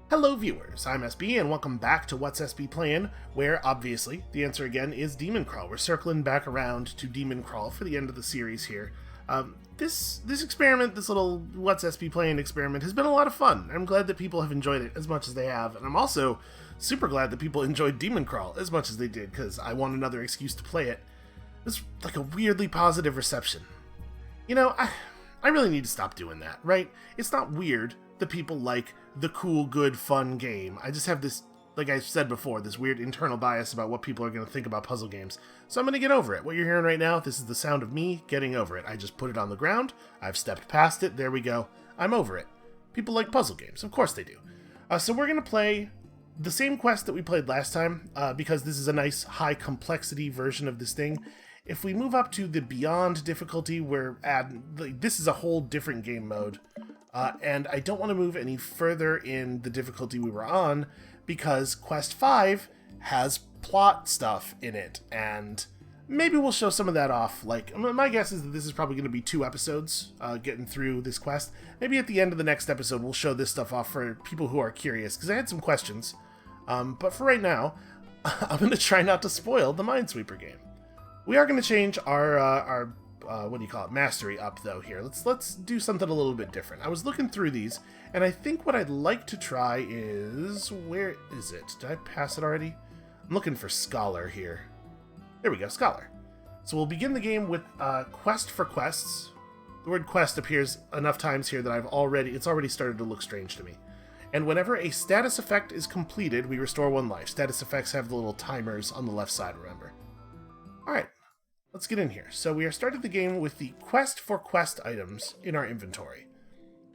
Hello viewers, I'm SB and welcome back to What's SB Playing, where obviously the answer again is Demon Crawl. We're circling back around to Demon Crawl for the end of the series here. This experiment, this little What's SB Playing experiment has been a lot of fun. I'm glad that people have enjoyed it as much as they have, and I'm also super glad that people enjoyed Demon Crawl as much as they did, because I want another excuse to play it. It's like a weirdly positive reception. You know, I really need to stop doing that, right? It's not weird that people like the cool, good, fun game. I just have this, like I said before, this weird internal bias about what people are going to think about puzzle games. So I'm going to get over it. What you're hearing right now, this is the sound of me getting over it. I just put it on the ground. I've stepped past it. There we go. I'm over it. People like puzzle games. Of course they do. So we're going to play the same quest that we played last time, because this is a nice high complexity version of this thing. If we move up to the Beyond difficulty, this is a whole different game mode. And I don't want to move any further in the difficulty we were on, because Quest 5 has plot stuff in it, and maybe we'll show some of that off. Like, my guess is that this is probably going to be 2 episodes, getting through this quest. Maybe at the end of the next episode we'll show this stuff off for people who are curious, because I had some questions. But for right now, I'm going to try not to spoil the Minesweeper game. We are going to change our mastery up, though, here. Let's do something a little bit different. I was looking through these, and I think what I'd like to try is... Where is it? Did I pass it already? I'm looking for Scholar here. There we go, Scholar. So we'll begin the game with Quest for Quests. The word quest appears enough times here that it's already started to look strange to me. And whenever a status effect is completed, we restore 1 life. Status effects have the little timers on the left side, remember. Alright. Let's get in here. So we are starting the game with the quest for quest items in our inventory.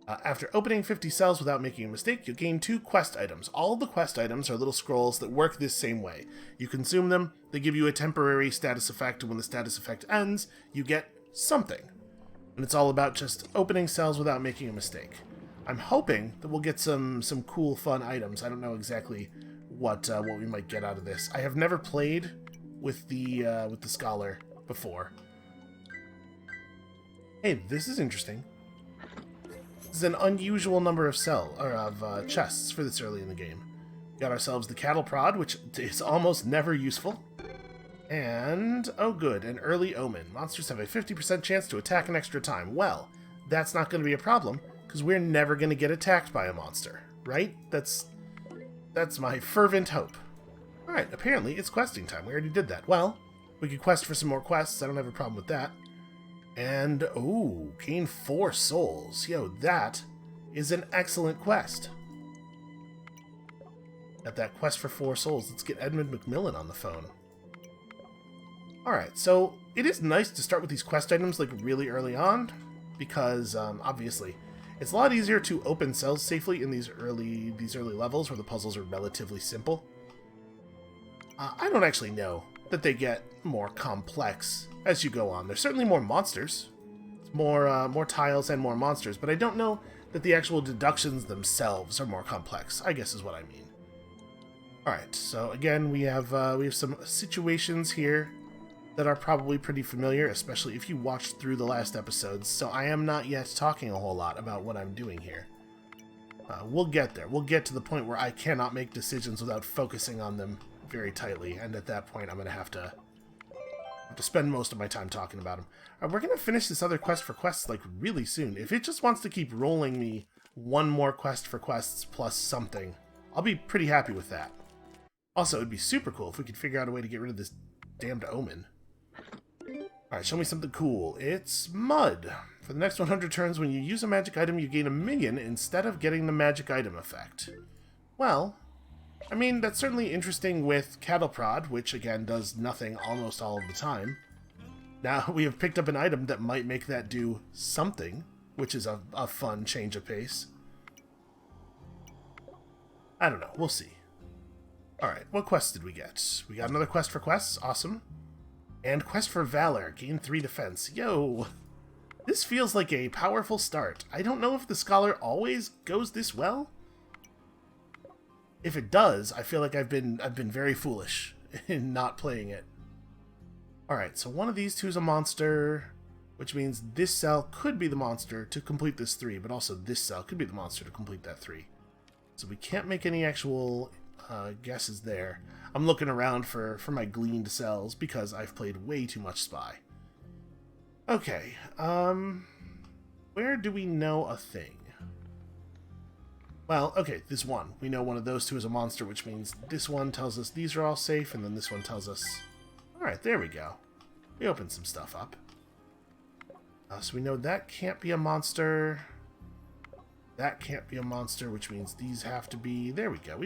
After opening 50 cells without making a mistake, you'll gain 2 quest items. All of the quest items are little scrolls that work this same way. You consume them, they give you a temporary status effect, and when the status effect ends, you get something. And it's all about just opening cells without making a mistake. I'm hoping that we'll get some cool, fun items. I don't know exactly what we might get out of this. I have never played with the Scholar before. Hey, this is interesting. This is an unusual number of chests for this early in the game. Got ourselves the cattle prod, which is almost never useful. And, oh good, an early omen. Monsters have a 50% chance to attack an extra time. Well, that's not going to be a problem, because we're never going to get attacked by a monster, right? That's my fervent hope. Alright, apparently it's questing time. We already did that. Well, we could quest for some more quests. I don't have a problem with that. And, ooh, gain 4 souls. Yo, that is an excellent quest. Got that quest for 4 souls. Let's get Edmund McMillan on the phone. Alright, so it is nice to start with these quest items like really early on, because obviously it's a lot easier to open cells safely in these early levels where the puzzles are relatively simple. I don't actually know that they get more complex as you go on. There's certainly more monsters, more tiles and more monsters, but I don't know that the actual deductions themselves are more complex, I guess is what I mean. Alright, so again, we have some situations here that are probably pretty familiar, especially if you watched through the last episodes, so I am not yet talking a whole lot about what I'm doing here. We'll get there. We'll get to the point where I cannot make decisions without focusing on them very tightly, and at that point I'm going to have to spend most of my time talking about them. We're going to finish this other quest for quests like really soon. If it just wants to keep rolling me 1 more quest for quests plus something, I'll be pretty happy with that. Also, it'd be super cool if we could figure out a way to get rid of this damned omen. Alright, show me something cool. It's mud. For the next 100 turns, when you use a magic item, you gain a minion instead of getting the magic item effect. Well, I mean, that's certainly interesting with Cattle Prod, which again does nothing almost all of the time. Now we have picked up an item that might make that do something, which is a fun change of pace. I don't know, we'll see. Alright, what quests did we get? We got another quest for quests, awesome. And quest for Valor, gain 3 defense. Yo! This feels like a powerful start. I don't know if the Scholar always goes this well. If it does, I feel like I've been very foolish in not playing it. Alright, so one of these 2 is a monster, which means this cell could be the monster to complete this 3, but also this cell could be the monster to complete that 3. So we can't make any actual guesses there. I'm looking around for my gleaned cells because I've played way too much Spy. Okay, where do we know a thing? Well, okay, this one. We know one of those two is a monster, which means this one tells us these are all safe, and then this one tells us... Alright, there we go. We opened some stuff up. So we know that can't be a monster. That can't be a monster, which means these have to be... There we go.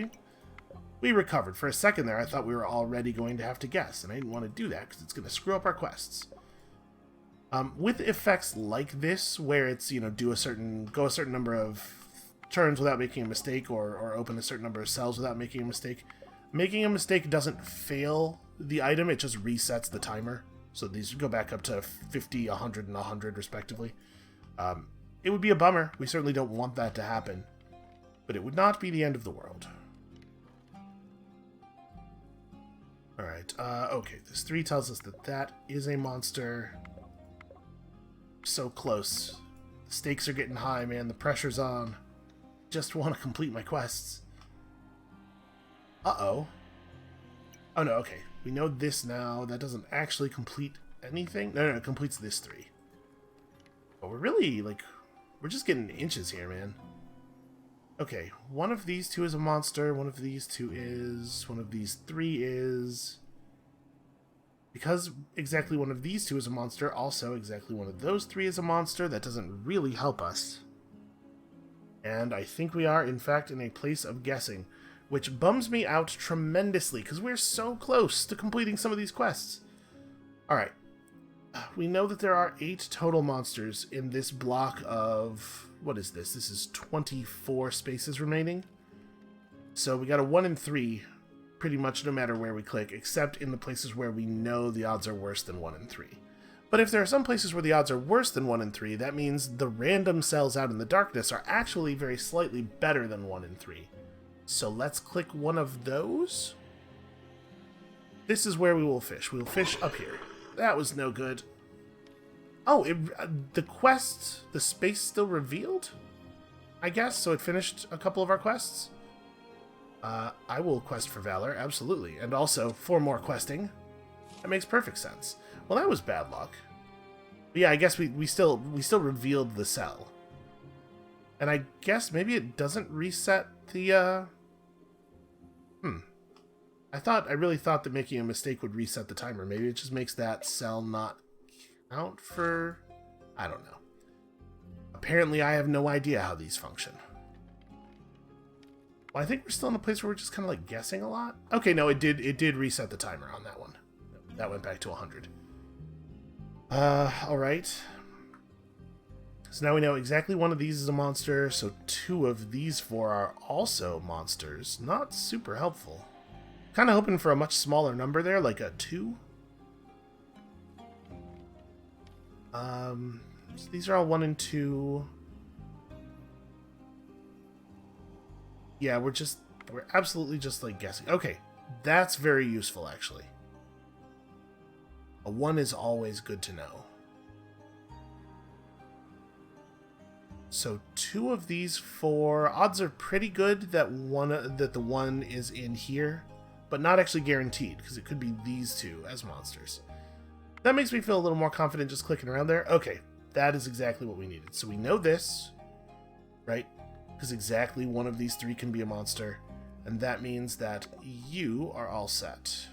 We recovered. For a second there, I thought we were already going to have to guess, and I didn't want to do that because it's going to screw up our quests. With effects like this, where it's, you know, go a certain number of turns without making a mistake, or open a certain number of cells without making a mistake doesn't fail the item, it just resets the timer. So these go back up to 50, 100, and 100 respectively. It would be a bummer. We certainly don't want that to happen. But it would not be the end of the world. Alright, okay, this 3 tells us that that is a monster. So close. The stakes are getting high, man. The pressure's on. Just want to complete my quests. Uh-oh. Oh, no, okay. We know this now. That doesn't actually complete anything. No, it completes this 3. But we're really, like, we're just getting inches here, man. Okay, one of these 2 is a monster. One of these 2 is. One of these 3 is. Because exactly one of these 2 is a monster, also exactly one of those 3 is a monster, that doesn't really help us. And I think we are, in fact, in a place of guessing, which bums me out tremendously, because we're so close to completing some of these quests. Alright. We know that there are 8 total monsters in this block of... What is this? This is 24 spaces remaining. So we got a 1 in 3, pretty much no matter where we click, except in the places where we know the odds are worse than 1 in 3. But if there are some places where the odds are worse than 1 in 3, that means the random cells out in the darkness are actually very slightly better than 1 in 3. So let's click one of those. This is where we will fish. We will fish up here. That was no good. Oh, the quest, the space still revealed? I guess, so it finished a couple of our quests? I will quest for Valor, absolutely. And also, for more questing. That makes perfect sense. Well, that was bad luck. But yeah, I guess we still revealed the cell. And I guess maybe it doesn't reset the, I really thought that making a mistake would reset the timer. Maybe it just makes that cell not count for... I don't know. Apparently I have no idea how these function. Well, I think we're still in a place where we're just kind of like guessing a lot. Okay, no, it did reset the timer on that one. That went back to 100. Alright. So now we know exactly one of these is a monster, so 2 of these 4 are also monsters. Not super helpful. Kind of hoping for a much smaller number there, like a 2. So these are all 1 and 2. Yeah, we're absolutely just like guessing. Okay, that's very useful actually. A 1 is always good to know. So 2 of these 4 odds are pretty good that the 1 is in here, but not actually guaranteed because it could be these 2 as monsters. That makes me feel a little more confident just clicking around there. Okay, that is exactly what we needed. So we know this, right? Because exactly one of these 3 can be a monster, and that means that you are all set.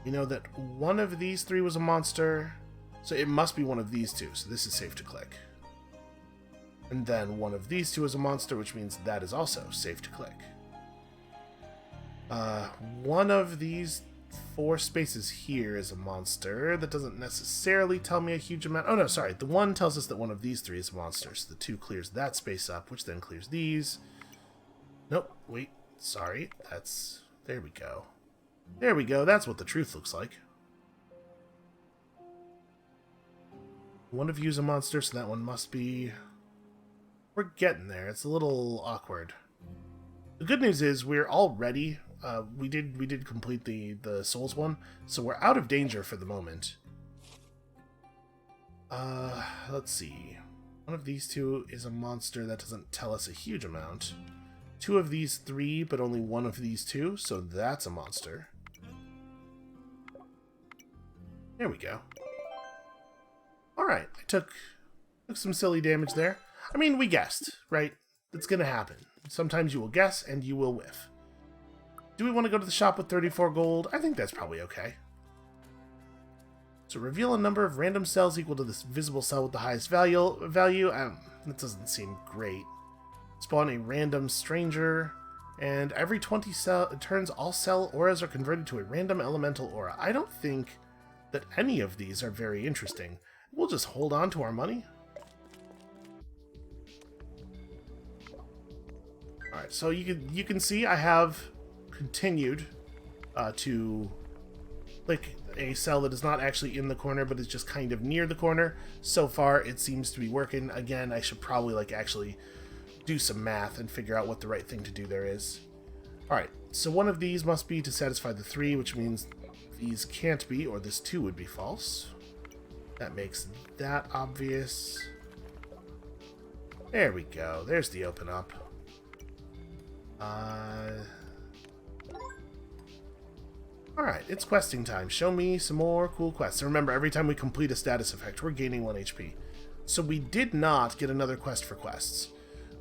We know that one of these 3 was a monster, so it must be one of these 2, so this is safe to click. And then one of these 2 is a monster, which means that is also safe to click. One of these 4 spaces here is a monster. That doesn't necessarily tell me a huge amount. Oh no, sorry. The 1 tells us that one of these 3 is a monster, so the 2 clears that space up, which then clears these. Nope, wait, sorry. There we go. There we go, that's what the truth looks like. One of you is a monster, so that one must be... We're getting there. It's a little awkward. The good news is we're already... we did complete the Souls one, so we're out of danger for the moment. Let's see. One of these 2 is a monster. That doesn't tell us a huge amount. 2 of these 3, but only 1 of these 2, so that's a monster. There we go. Alright, I took some silly damage there. I mean, we guessed, right? It's gonna happen. Sometimes you will guess, and you will whiff. Do we want to go to the shop with 34 gold? I think that's probably okay. So reveal a number of random cells equal to this visible cell with the highest value. That doesn't seem great. Spawn a random stranger, and every 20 turns all cell auras are converted to a random elemental aura. I don't think that any of these are very interesting. We'll just hold on to our money. Alright, so you can see I have continued to click a cell that is not actually in the corner, but is just kind of near the corner. So far, it seems to be working. Again, I should probably actually do some math and figure out what the right thing to do there is. Alright, so one of these must be to satisfy the 3, which means these can't be, or this 2 would be false. That makes that obvious. There we go. There's the open up. Alright, it's questing time. Show me some more cool quests. And remember, every time we complete a status effect, we're gaining 1 HP. So we did not get another quest for quests.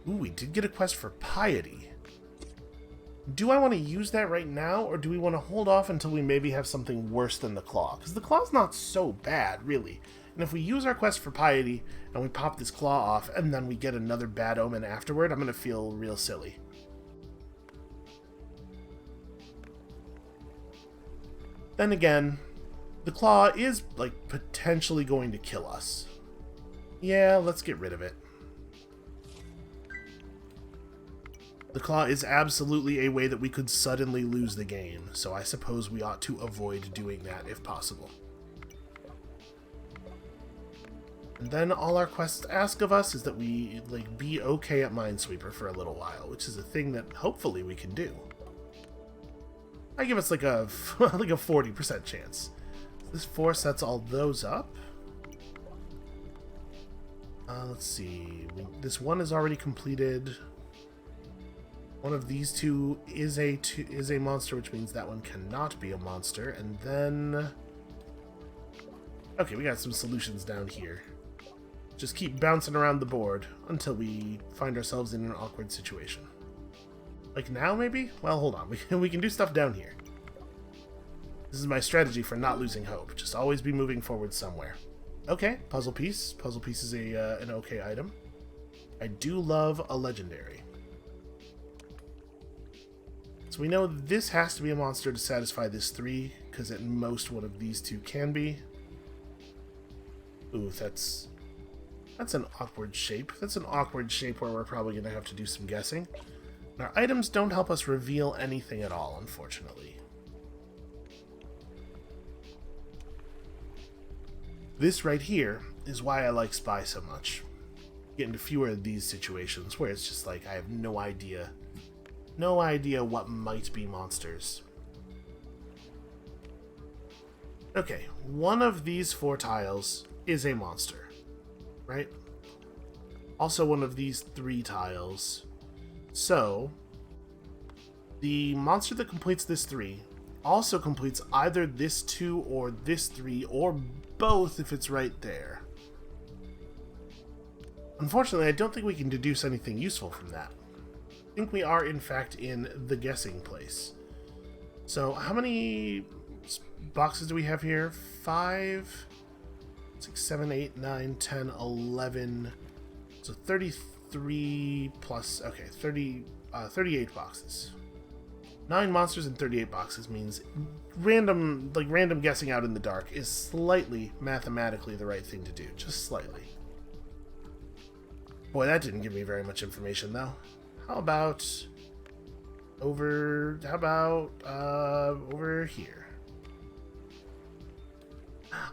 Ooh, we did get a quest for piety. Do I want to use that right now, or do we want to hold off until we maybe have something worse than the claw? Because the claw's not so bad, really. And if we use our quest for piety, and we pop this claw off, and then we get another bad omen afterward, I'm going to feel real silly. Then again, the claw is, potentially going to kill us. Yeah, let's get rid of it. The claw is absolutely a way that we could suddenly lose the game, so I suppose we ought to avoid doing that if possible. And then all our quests ask of us is that we, be okay at minesweeper for a little while, which is a thing that hopefully we can do. I give us a 40% chance. This 4 sets all those up. Let's see. This 1 is already completed. One of these 2 is a monster, which means that one cannot be a monster. And then... okay, we got some solutions down here. Just keep bouncing around the board until we find ourselves in an awkward situation. Like now, maybe? Well, hold on. We can do stuff down here. This is my strategy for not losing hope. Just always be moving forward somewhere. Okay, puzzle piece. Puzzle piece is an okay item. I do love a legendary. So we know this has to be a monster to satisfy this 3, because at most one of these 2 can be. Ooh, that's an awkward shape. That's an awkward shape where we're probably going to have to do some guessing. And our items don't help us reveal anything at all, unfortunately. This right here is why I like Spy so much. Get into fewer of these situations where it's just I have no idea what might be monsters. Okay, one of these 4 tiles is a monster, right? Also one of these 3 tiles. So, the monster that completes this 3 also completes either this 2 or this 3, or both if it's right there. Unfortunately, I don't think we can deduce anything useful from that. I think we are, in fact, in the guessing place. So, how many boxes do we have here? 5, 6, 7, 8, 9, 10, 11. So 33 plus, okay, 38 boxes. 9 monsters and 38 boxes means random guessing out in the dark is slightly mathematically the right thing to do, just slightly. Boy, that didn't give me very much information though. How about over here?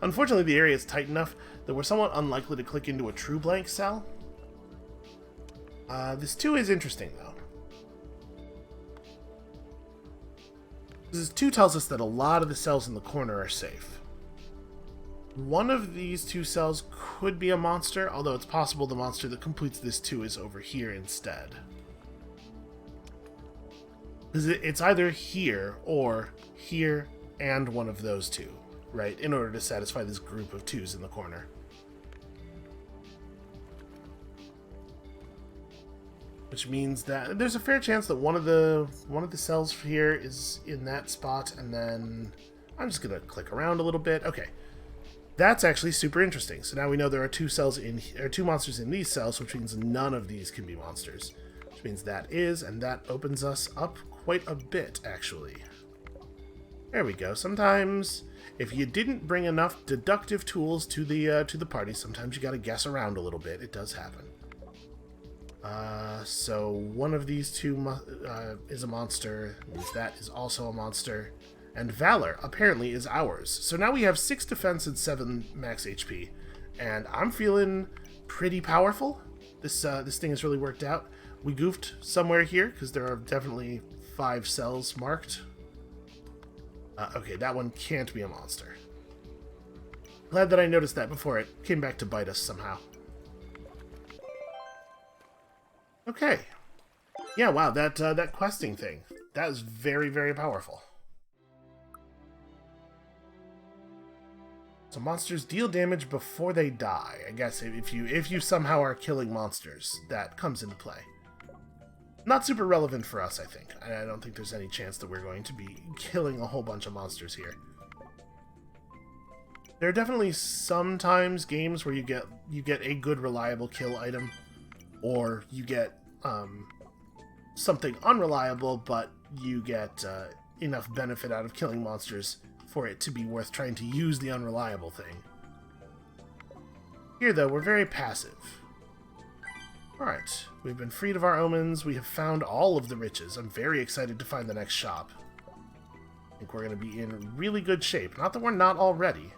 Unfortunately, the area is tight enough that we're somewhat unlikely to click into a true blank cell. This 2 is interesting though. This 2 tells us that a lot of the cells in the corner are safe. One of these 2 cells could be a monster, although it's possible the monster that completes this 2 is over here instead. Because it's either here or here and one of those two, right? In order to satisfy this group of twos in the corner. Which means that there's a fair chance that one of the cells here is in that spot, and then I'm just gonna click around a little bit. Okay, that's actually super interesting. So now we know there are two monsters in these cells, which means none of these can be monsters. Which means that is, and that opens us up quite a bit, actually. There we go. Sometimes, if you didn't bring enough deductive tools to the party, sometimes you gotta guess around a little bit. It does happen. So one of these two is a monster, means that is also a monster, and Valor apparently is ours. So now we have 6 defense and 7 max HP, and I'm feeling pretty powerful. This thing has really worked out. We goofed somewhere here, because there are definitely 5 cells marked. Okay, that one can't be a monster. Glad that I noticed that before it came back to bite us somehow. Okay. Yeah, wow, that questing thing. That is very, very powerful. So monsters deal damage before they die. I guess if you somehow are killing monsters, that comes into play. Not super relevant for us, I think. I don't think there's any chance that we're going to be killing a whole bunch of monsters here. There are definitely sometimes games where you get a good reliable kill item, or you get something unreliable, but you get enough benefit out of killing monsters for it to be worth trying to use the unreliable thing. Here, though, we're very passive. Alright, we've been freed of our omens, we have found all of the riches. I'm very excited to find the next shop. I think we're going to be in really good shape. Not that we're not already.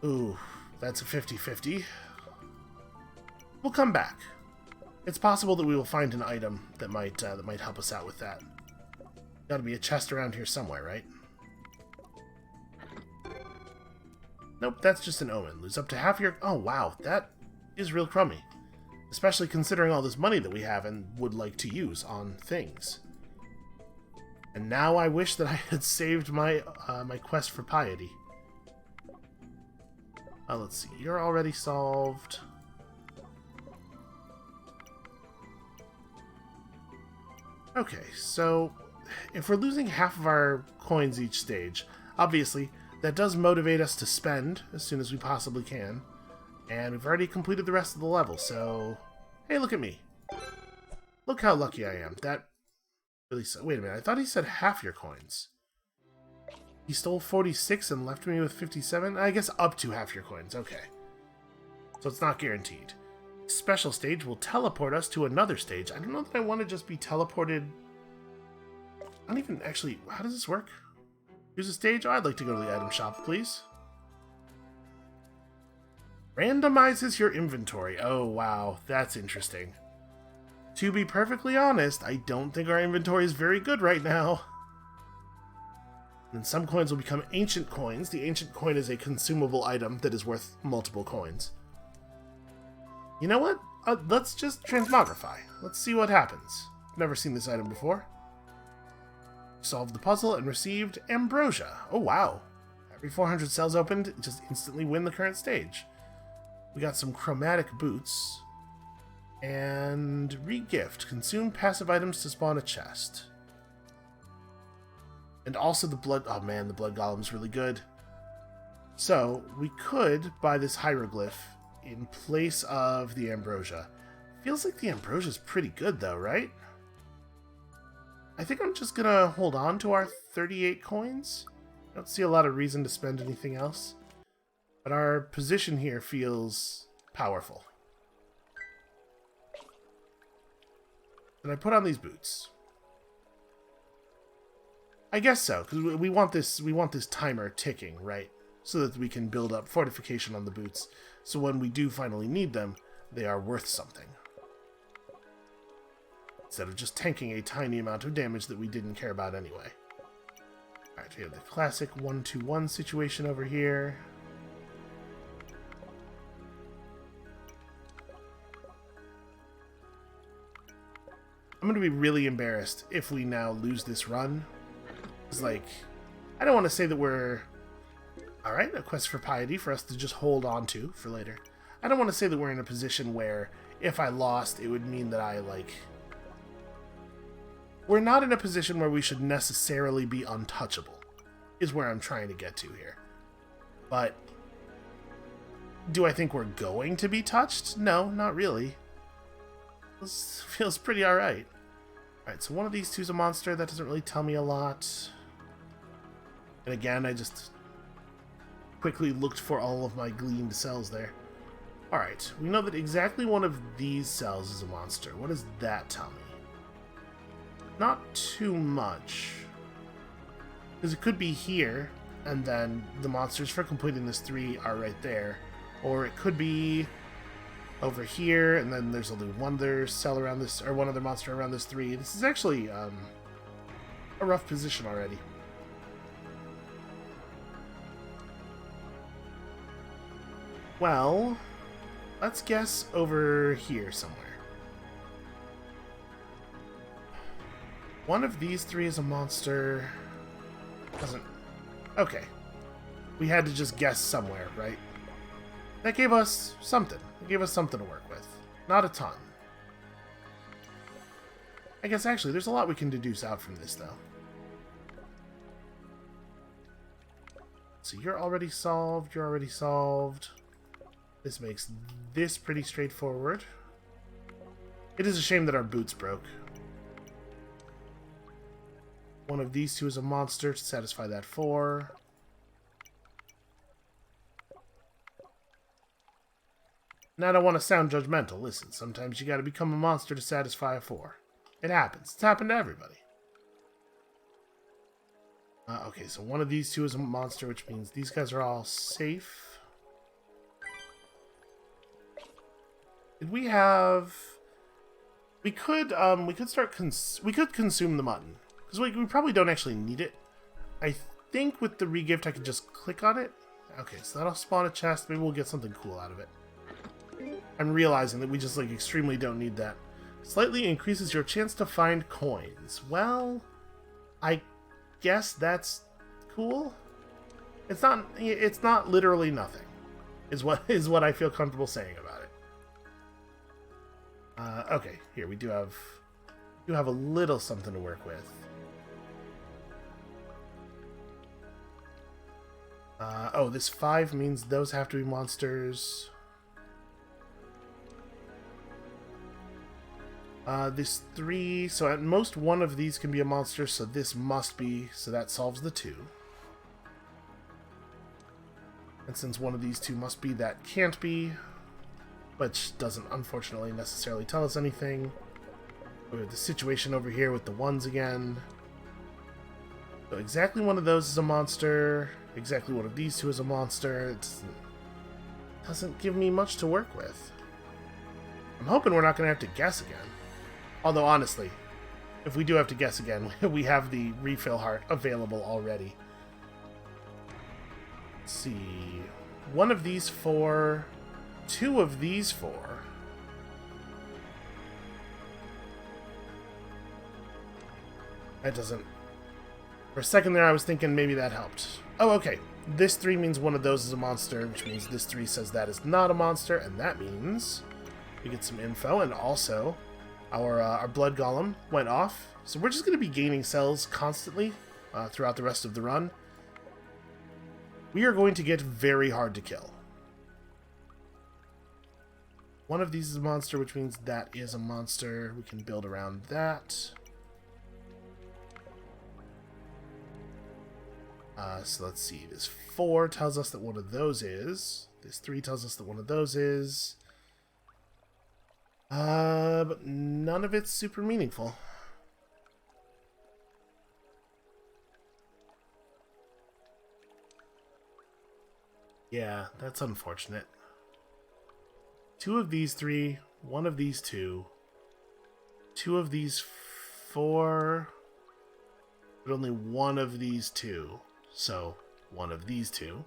Ooh, that's a 50-50. We'll come back. It's possible that we will find an item that might help us out with that. Gotta be a chest around here somewhere, right? Nope, that's just an omen. Lose up to half your... Oh, wow, that is real crummy. Especially considering all this money that we have and would like to use on things. And now I wish that I had saved my my quest for piety. Let's see, you're already solved. Okay, so if we're losing half of our coins each stage, obviously that does motivate us to spend as soon as we possibly can. And we've already completed the rest of the level, so... Hey, look at me. Look how lucky I am. That really... Wait a minute, I thought he said half your coins. He stole 46 and left me with 57? I guess up to half your coins, okay. So it's not guaranteed. Special stage will teleport us to another stage. I don't know that I want to just be teleported... I don't even actually... How does this work? Here's a stage. Oh, I'd like to go to the item shop, please. Randomizes your inventory. Oh, wow. That's interesting. To be perfectly honest, I don't think our inventory is very good right now. And some coins will become ancient coins. The ancient coin is a consumable item that is worth multiple coins. You know what? Let's just transmogrify. Let's see what happens. Never seen this item before. Solved the puzzle and received ambrosia. Oh, wow. Every 400 cells opened, just instantly win the current stage. We got some chromatic boots. And re-gift. Consume passive items to spawn a chest. And also the blood... Oh man, the blood golem's really good. So, we could buy this hieroglyph in place of the ambrosia. Feels like the ambrosia's pretty good though, right? I think I'm just gonna hold on to our 38 coins. I don't see a lot of reason to spend anything else. But our position here feels powerful. And I put on these boots. I guess so, because we want this timer ticking, right? So that we can build up fortification on the boots. So when we do finally need them, they are worth something. Instead of just tanking a tiny amount of damage that we didn't care about anyway. Alright, we have the classic 1-2-1 situation over here. I'm going to be really embarrassed if we now lose this run. It's like, I don't want to say that we're... Alright, a quest for piety for us to just hold on to for later. I don't want to say that we're in a position where if I lost, it would mean that I, like... We're not in a position where we should necessarily be untouchable, is where I'm trying to get to here. But, do I think we're going to be touched? No, not really. This feels pretty alright. Alright, so one of these two is a monster. That doesn't really tell me a lot. And again, I just quickly looked for all of my gleaned cells there. Alright, we know that exactly one of these cells is a monster. What does that tell me? Not too much. Because it could be here, and then the monsters for completing this 3 are right there. Or it could be over here, and then there's only one other cell around this, or one other monster around this 3. This is actually a rough position already. Well, let's guess over here somewhere. One of these 3 is a monster. Doesn't... Okay. We had to just guess somewhere, right? That gave us something. It gave us something to work with. Not a ton. I guess actually there's a lot we can deduce out from this, though. So you're already solved. You're already solved. This makes this pretty straightforward. It is a shame that our boots broke. One of these 2 is a monster to satisfy that 4. Now, I don't want to sound judgmental. Listen, sometimes you gotta become a monster to satisfy a 4. It happens. It's happened to everybody. Okay, so one of these 2 is a monster, which means these guys are all safe. Did we have... We could start we could consume the mutton. Because we probably don't actually need it. I think with the regift I could just click on it. Okay, so that'll spawn a chest. Maybe we'll get something cool out of it. I'm realizing that we just, like, extremely don't need that. Slightly increases your chance to find coins. Well, I guess that's cool. It's not literally nothing, is what I feel comfortable saying about it. Okay, here we do have a little something to work with. Oh, this 5 means those have to be monsters. This 3, so at most one of these can be a monster, so this must be, so that solves the 2. And since one of these 2 must be, that can't be, which doesn't unfortunately necessarily tell us anything. We have the situation over here with the 1s again. So exactly one of those is a monster, exactly one of these 2 is a monster. It doesn't give me much to work with. I'm hoping we're not going to have to guess again. Although, honestly, if we do have to guess again, we have the refill heart available already. Let's see. One of these 4, 2 of these 4. That doesn't... For a second there, I was thinking maybe that helped. Oh, okay. This 3 means one of those is a monster, which means this 3 says that is not a monster, and that means we get some info, and also our blood golem went off. So we're just going to be gaining cells constantly throughout the rest of the run. We are going to get very hard to kill. One of these is a monster, which means that is a monster. We can build around that. So let's see. This 4 tells us that one of those is. This 3 tells us that one of those is. But none of it's super meaningful. Yeah, that's unfortunate. 2 of these 3, 1 of these 2, 2 of these 4, but only 1 of these 2. So, 1 of these 2.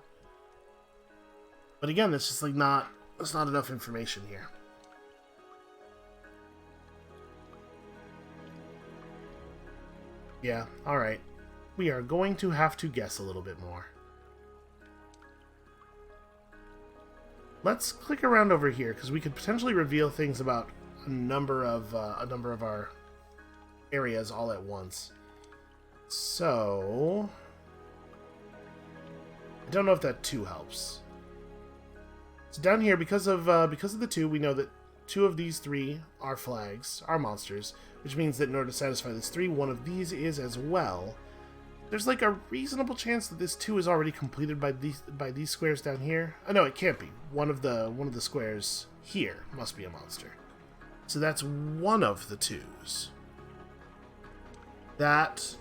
But again, that's just like there's not enough information here. Yeah, alright. We are going to have to guess a little bit more. Let's click around over here, because we could potentially reveal things about a number of our areas all at once. So... I don't know if that 2 helps. So down here, because of the 2, we know that 2 of these 3 are flags, are monsters, which means that in order to satisfy this 3, 1 of these is as well. There's like a reasonable chance that this 2 is already completed by these squares down here. Oh, no, it can't be. One of the squares here must be a monster. So that's one of the 2s. That...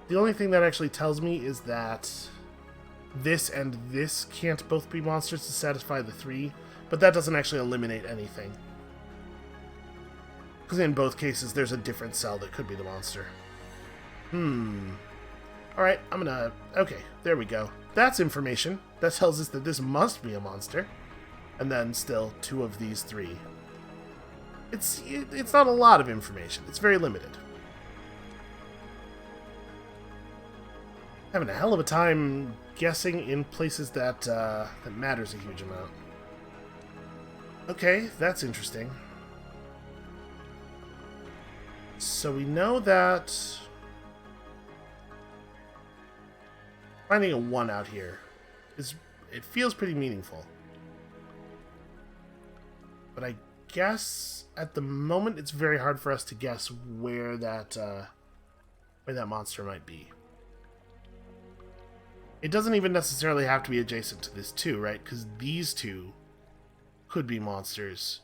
The only thing that actually tells me is that this and this can't both be monsters to satisfy the 3, but that doesn't actually eliminate anything. Because in both cases, there's a different cell that could be the monster. Alright, I'm gonna... Okay, there we go. That's information. That tells us that this must be a monster. And then still 2 of these 3. It's not a lot of information. It's very limited. Having a hell of a time guessing in places that matters a huge amount. Okay, that's interesting. So we know that finding a 1 out here it feels pretty meaningful. But I guess at the moment it's very hard for us to guess where that monster might be. It doesn't even necessarily have to be adjacent to this 2, right? Because these 2 could be monsters.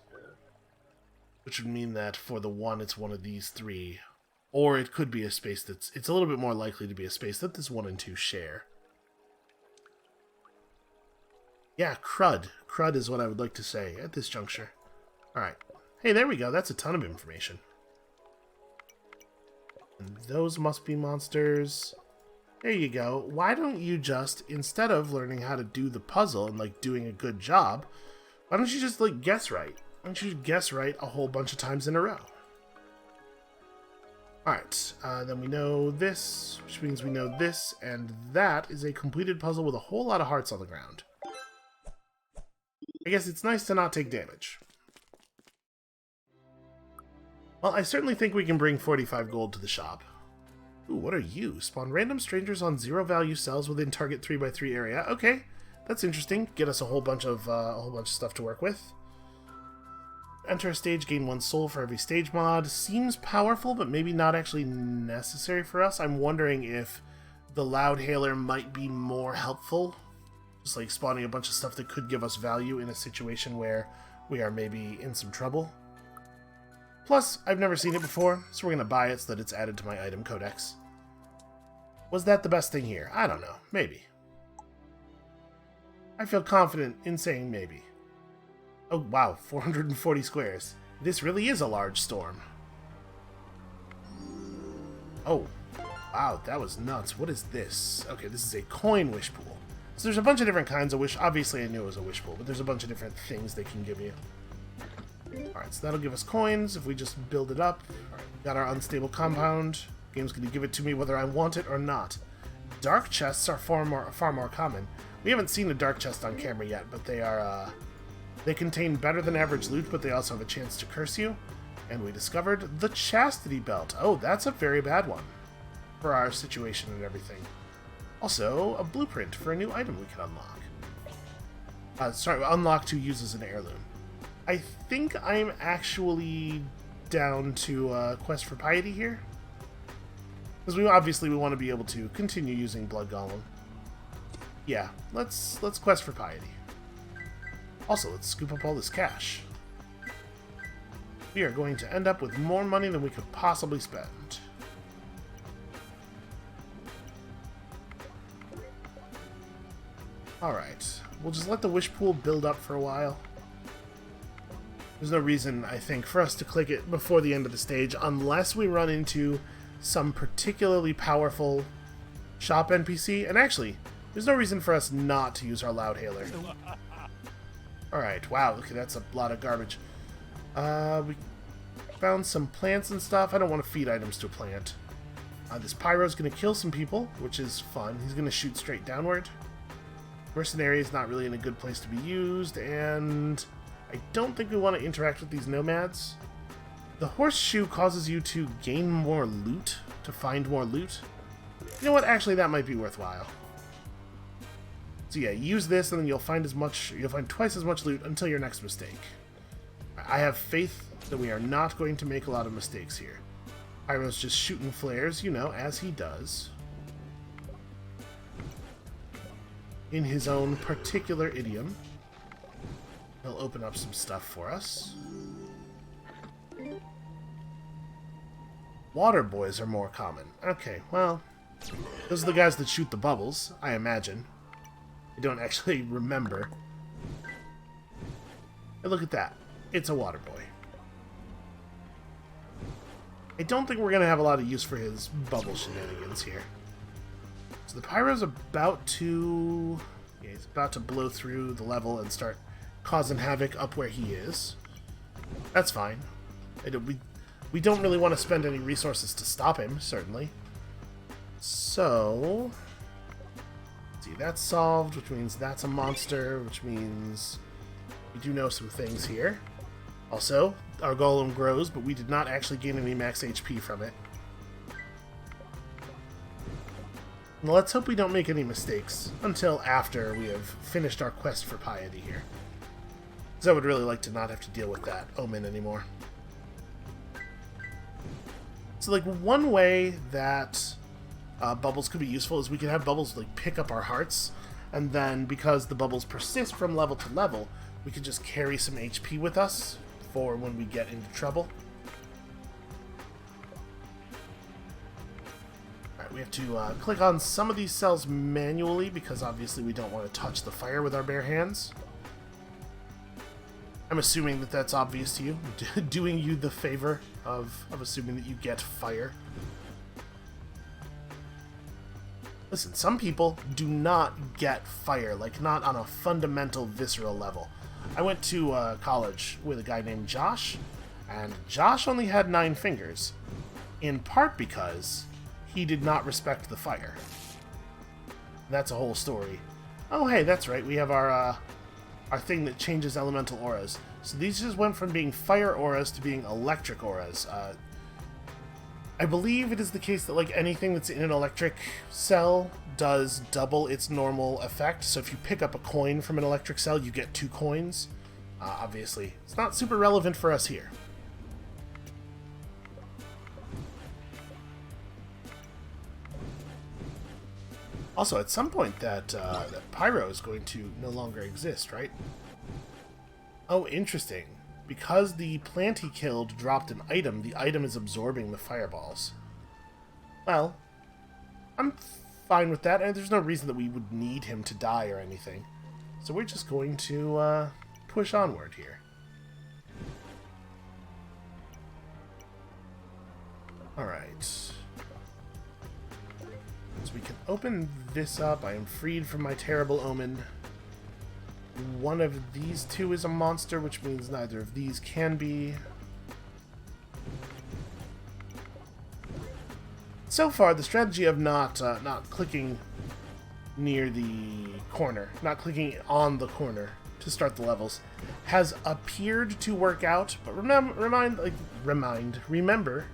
Which would mean that for the 1, it's one of these 3. Or it could be a space that's... It's a little bit more likely to be a space that this 1 and 2 share. Yeah, crud. Crud is what I would like to say at this juncture. Alright. Hey, there we go. That's a ton of information. And those must be monsters... There you go. Why don't you just, instead of learning how to do the puzzle and, like, doing a good job, why don't you just, like, guess right? Why don't you guess right a whole bunch of times in a row? Alright, then we know this, which means we know this, and that is a completed puzzle with a whole lot of hearts on the ground. I guess it's nice to not take damage. Well, I certainly think we can bring 45 gold to the shop. Ooh, what are you? Spawn random strangers on 0-value cells within target 3x3 area. Okay, that's interesting. Get us a whole bunch of stuff to work with. Enter a stage, gain 1 soul for every stage mod. Seems powerful, but maybe not actually necessary for us. I'm wondering if the Loud Hailer might be more helpful. Just like spawning a bunch of stuff that could give us value in a situation where we are maybe in some trouble. Plus, I've never seen it before, so we're going to buy it so that it's added to my item codex. Was that the best thing here? I don't know. Maybe. I feel confident in saying maybe. Oh, wow. 440 squares. This really is a large storm. Oh. Wow, that was nuts. What is this? Okay, this is a coin wish pool. So there's a bunch of different kinds of wish. Obviously, I knew it was a wish pool, but there's a bunch of different things they can give you. Alright, so that'll give us coins if we just build it up. Alright, we got our unstable compound. Game's going to give it to me whether I want it or not. Dark chests are far more common. We haven't seen a dark chest on camera yet, but they contain better than average loot, but they also have a chance to curse you. And we discovered the chastity belt. Oh, that's a very bad one for our situation and everything. Also, a blueprint for a new item we can unlock. Unlock to use as an heirloom. I think I'm actually down to Quest for Piety here. Because we want to be able to continue using Blood Golem. Yeah, let's Quest for Piety. Also, let's scoop up all this cash. We are going to end up with more money than we could possibly spend. Alright, we'll just let the wish pool build up for a while. There's no reason, I think, for us to click it before the end of the stage, unless we run into some particularly powerful shop NPC. And actually, there's no reason for us not to use our Loud Hailer. Alright, wow, okay, that's a lot of garbage. We found some plants and stuff. I don't want to feed items to a plant. This Pyro's going to kill some people, which is fun. He's going to shoot straight downward. Mercenary is not really in a good place to be used, and I don't think we want to interact with these nomads. The horseshoe causes you to gain more loot, to find more loot. You know what? Actually, that might be worthwhile. So yeah, use this, and then you'll find twice as much loot until your next mistake. I have faith that we are not going to make a lot of mistakes here. Pyro's just shooting flares, you know, as he does. In his own particular idiom. He'll open up some stuff for us. Water boys are more common. Okay, well, those are the guys that shoot the bubbles, I imagine. I don't actually remember. Hey, look at that. It's a water boy. I don't think we're going to have a lot of use for his bubble shenanigans here. So the Pyro's about to... yeah, he's about to blow through the level and start causing havoc up where he is. That's fine. We don't really want to spend any resources to stop him, certainly. So... let's see, that's solved, which means that's a monster, which means we do know some things here. Also, our golem grows, but we did not actually gain any max HP from it. Now, let's hope we don't make any mistakes until after we have finished our quest for piety here. Because I would really like to not have to deal with that omen anymore. So, like, one way that bubbles could be useful is we could have bubbles, like, pick up our hearts, and then, because the bubbles persist from level to level, we could just carry some HP with us for when we get into trouble. Alright, we have to click on some of these cells manually because obviously we don't want to touch the fire with our bare hands. I'm assuming that that's obvious to you, doing you the favor of assuming that you get fire. Listen, some people do not get fire, like not on a fundamental visceral level. I went to college with a guy named Josh, and Josh only had 9 fingers, in part because he did not respect the fire. That's a whole story. Oh, hey, that's right, we have our thing that changes elemental auras. So these just went from being fire auras to being electric auras. I believe it is the case that like anything that's in an electric cell does double its normal effect. So if you pick up a coin from an electric cell, you get 2 coins. Obviously, it's not super relevant for us here. Also, at some point that Pyro is going to no longer exist, right? Oh, interesting. Because the plant he killed dropped an item, the item is absorbing the fireballs. Well, I'm fine with that, and there's no reason that we would need him to die or anything. So we're just going to push onward here. Alright. So we can open this up. I am freed from my terrible omen. One of these 2 is a monster, which means neither of these can be. So far, the strategy of not clicking near the corner, not clicking on the corner to start the levels, has appeared to work out. But remember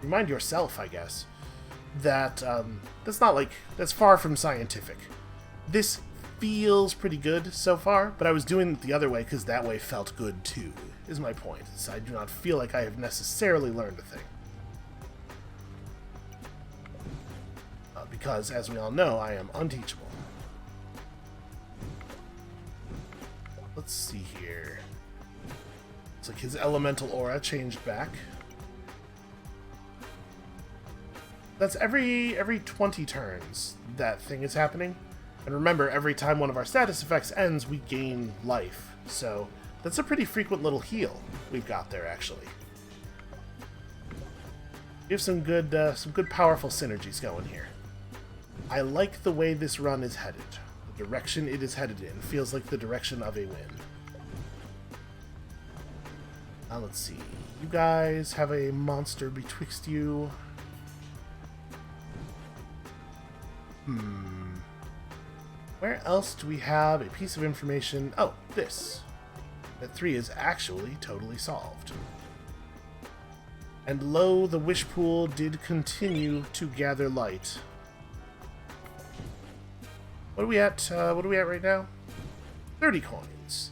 yourself, I guess, that that's far from scientific. This feels pretty good so far, but I was doing it the other way because that way felt good too, is my point. So I do not feel like I have necessarily learned a thing. Because, as we all know, I am unteachable. Let's see here. It's like his elemental aura changed back. That's every 20 turns that thing is happening. And remember, every time one of our status effects ends, we gain life. So that's a pretty frequent little heal we've got there, actually. We have some good powerful synergies going here. I like the way this run is headed. The direction it is headed in feels like the direction of a win. Now let's see. You guys have a monster betwixt you. Where else do we have a piece of information? Oh, this. That 3 is actually totally solved. And lo, the wish pool did continue to gather light. What are we at? What are we at right now? 30 coins.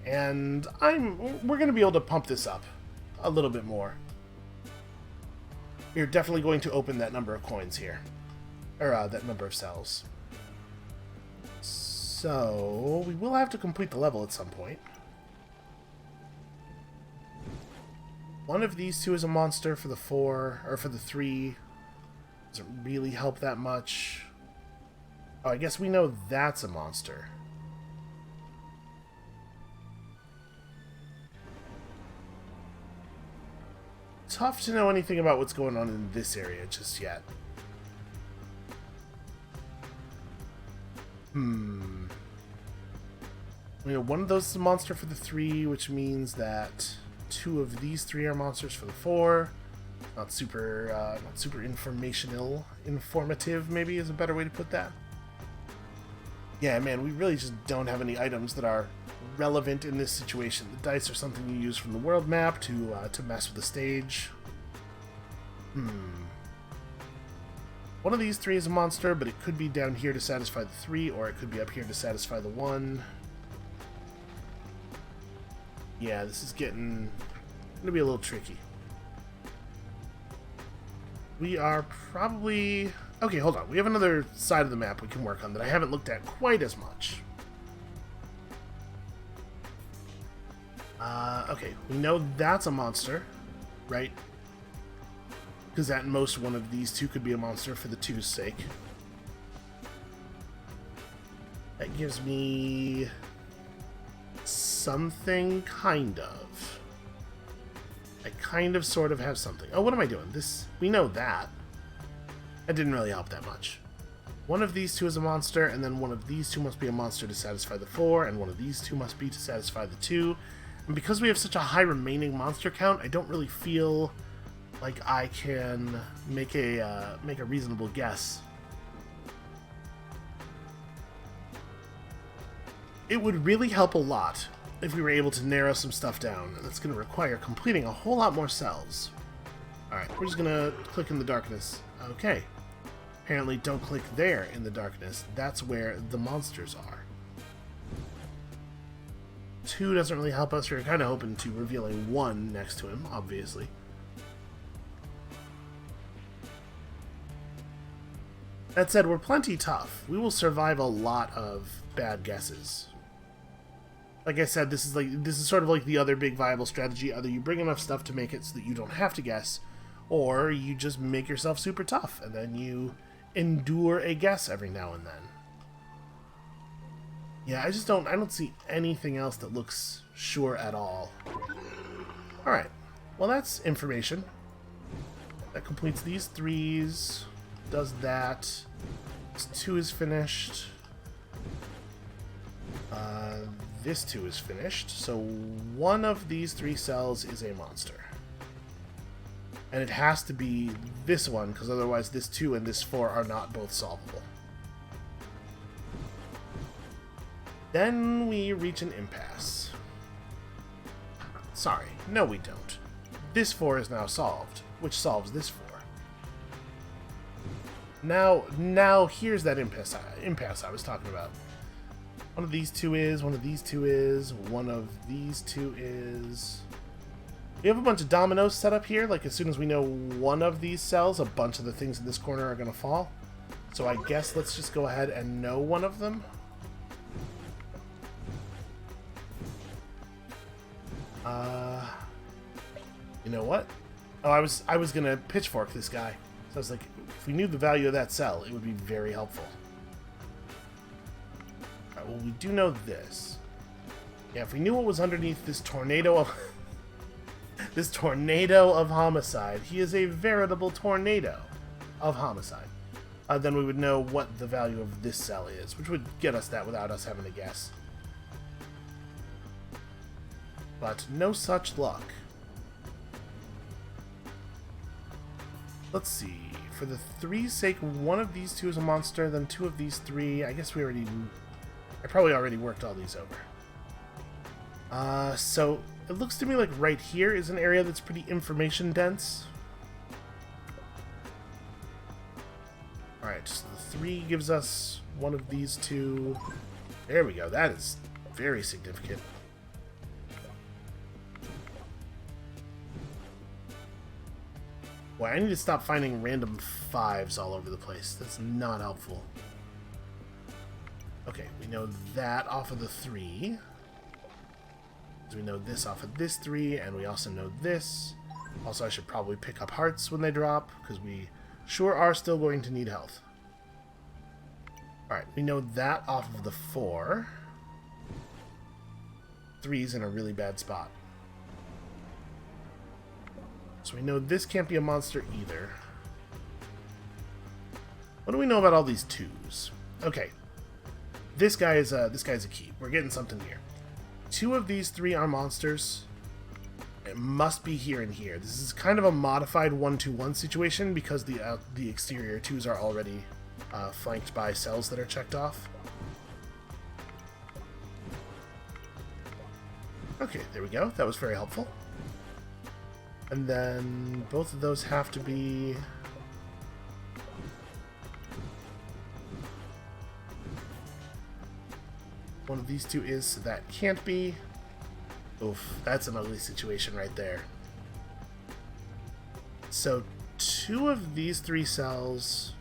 And we're going to be able to pump this up a little bit more. We're definitely going to open that number of coins here. Or that number of cells. So, we will have to complete the level at some point. One of these two is a monster for the 4, or for the 3. Doesn't really help that much. Oh, I guess we know that's a monster. Tough to know anything about what's going on in this area just yet. You know, one of those is a monster for the 3, which means that 2 of these 3 are monsters for the 4. Not super informative, maybe is a better way to put that. Yeah, man, we really just don't have any items that are relevant in this situation. The dice are something you use from the world map to mess with the stage. One of these 3 is a monster, but it could be down here to satisfy the 3, or it could be up here to satisfy the 1. Yeah, this is going to be a little tricky. We are probably... Okay, hold on. We have another side of the map we can work on that I haven't looked at quite as much. Okay, we know that's a monster, right? Because at most one of these 2 could be a monster for the 2's sake. That gives me something, kind of. I kind of sort of have something. Oh, what am I doing? This, we know that. That didn't really help that much. One of these 2 is a monster, and then one of these 2 must be a monster to satisfy the 4, and one of these 2 must be to satisfy the 2. And because we have such a high remaining monster count, I don't really feel like I can make a reasonable guess. It would really help a lot if we were able to narrow some stuff down, and that's going to require completing a whole lot more cells. Alright, we're just going to click in the darkness. Okay. Apparently don't click there in the darkness. That's where the monsters are. 2 doesn't really help us. We're kind of hoping to revealing 1 next to him, obviously. That said, we're plenty tough. We will survive a lot of bad guesses. Like I said, this is sort of like the other big viable strategy. Either you bring enough stuff to make it so that you don't have to guess, or you just make yourself super tough, and then you endure a guess every now and then. Yeah, I don't see anything else that looks sure at all. Alright, well that's information. That completes these 3s, does that. This 2 is finished. This 2 is finished, so one of these 3 cells is a monster. And it has to be this one, because otherwise this 2 and this 4 are not both solvable. Then we reach an impasse. Sorry, no we don't. This 4 is now solved, which solves this 4. Now here's that impasse I was talking about. One of these 2 is, one of these 2 is, one of these 2 is... We have a bunch of dominoes set up here. Like, as soon as we know one of these cells, a bunch of the things in this corner are going to fall. So I guess let's just go ahead and know one of them. You know what? Oh, I was going to pitchfork this guy. So I was like, if we knew the value of that cell, it would be very helpful. Alright, well, we do know this. Yeah, if we knew what was underneath this tornado of... this tornado of homicide. He is a veritable tornado of homicide. Then we would know what the value of this cell is, which would get us that without us having to guess. But no such luck. Let's see. for the 3's sake, one of these two is a monster, then two of these three. I guess I probably already worked all these over. So it looks to me like right here is an area that's pretty information dense. Alright, so the 3 gives us one of these two. There we go, that is very significant. Boy, I need to stop finding random 5s all over the place. That's not helpful. Okay, we know that off of the 3. We know this off of this 3, and we also know this. Also, I should probably pick up hearts when they drop, because we sure are still going to need health. Alright, we know that off of the 4. 3's in a really bad spot. So we know this can't be a monster either. What do we know about all these 2's? Okay. This guy's a key. We're getting something here. 2 of these 3 are monsters. It must be here and here. This is kind of a modified 1-2-1 situation because the exterior 2's are already flanked by cells that are checked off. Okay, there we go. That was very helpful. And then both of those have to be... One of these 2 is, so that can't be. Oof, that's an ugly situation right there. So 2 of these 3 cells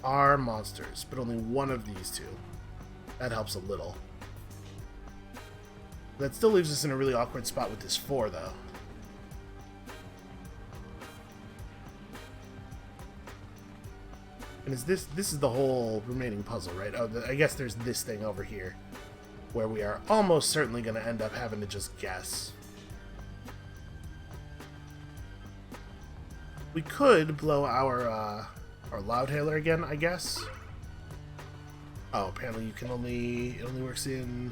are monsters, but only one of these 2. That helps a little. That still leaves us in a really awkward spot with this 4, though. And this is the whole remaining puzzle, right? Oh, I guess there's this thing over here where we are almost certainly going to end up having to just guess. We could blow our loudhailer again, I guess. Oh, apparently you can it only works in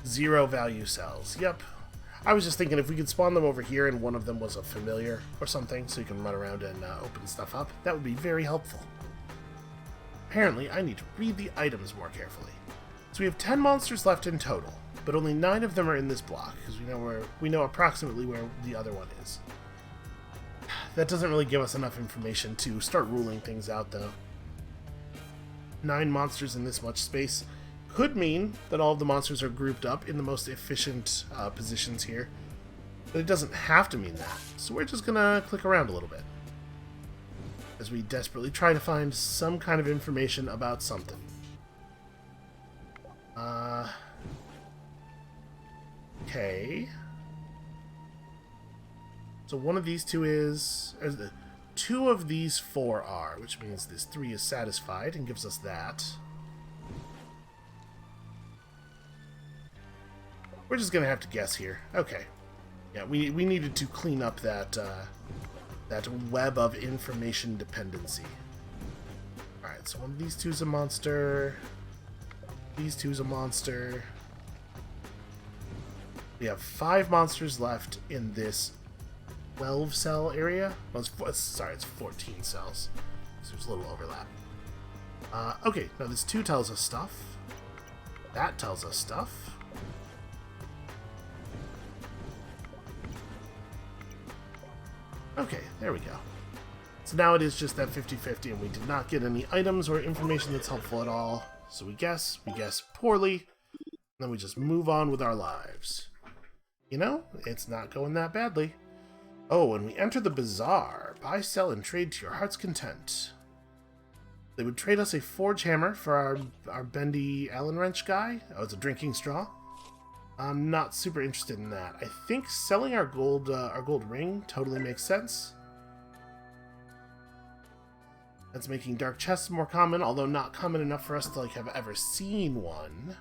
0 value cells. Yep. I was just thinking if we could spawn them over here and one of them was a familiar or something, so you can run around and open stuff up, that would be very helpful. Apparently, I need to read the items more carefully. So we have 10 monsters left in total, but only 9 of them are in this block, because we know approximately where the other one is. That doesn't really give us enough information to start ruling things out, though. 9 monsters in this much space could mean that all of the monsters are grouped up in the most efficient positions here, but it doesn't have to mean that, so we're just gonna click around a little bit as we desperately try to find some kind of information about something. Okay. So one of these 2 is... 2 of these 4 are, which means this 3 is satisfied and gives us that. We're just gonna have to guess here. Okay. Yeah, we needed to clean up that web of information dependency. Alright, so one of these 2's a monster. These 2's a monster. We have 5 monsters left in this 12 cell area. Well, sorry, it's 14 cells. So there's a little overlap. Okay, now this 2 tells us stuff. That tells us stuff. Okay, there we go. So now it is just that 50-50, and we did not get any items or information that's helpful at all. So we guess poorly, and then we just move on with our lives. You know, it's not going that badly. Oh, and we enter the bazaar. Buy, sell, and trade to your heart's content. They would trade us a forge hammer for our bendy Allen wrench guy. Oh, it's a drinking straw. I'm not super interested in that. I think selling our gold ring totally makes sense. That's making dark chests more common, although not common enough for us to have ever seen one.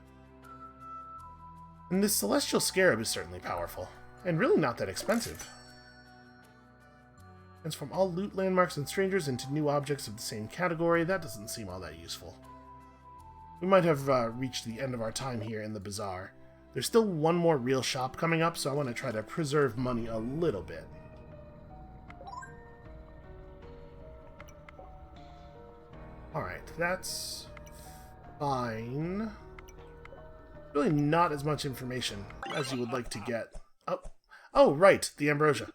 And this celestial scarab is certainly powerful, and really not that expensive. Transform all loot, landmarks, and strangers into new objects of the same category. That doesn't seem all that useful. We might have reached the end of our time here in the bazaar. There's still one more real shop coming up, so I want to try to preserve money a little bit. Alright, that's fine. Really not as much information as you would like to get. Oh, right, the ambrosia.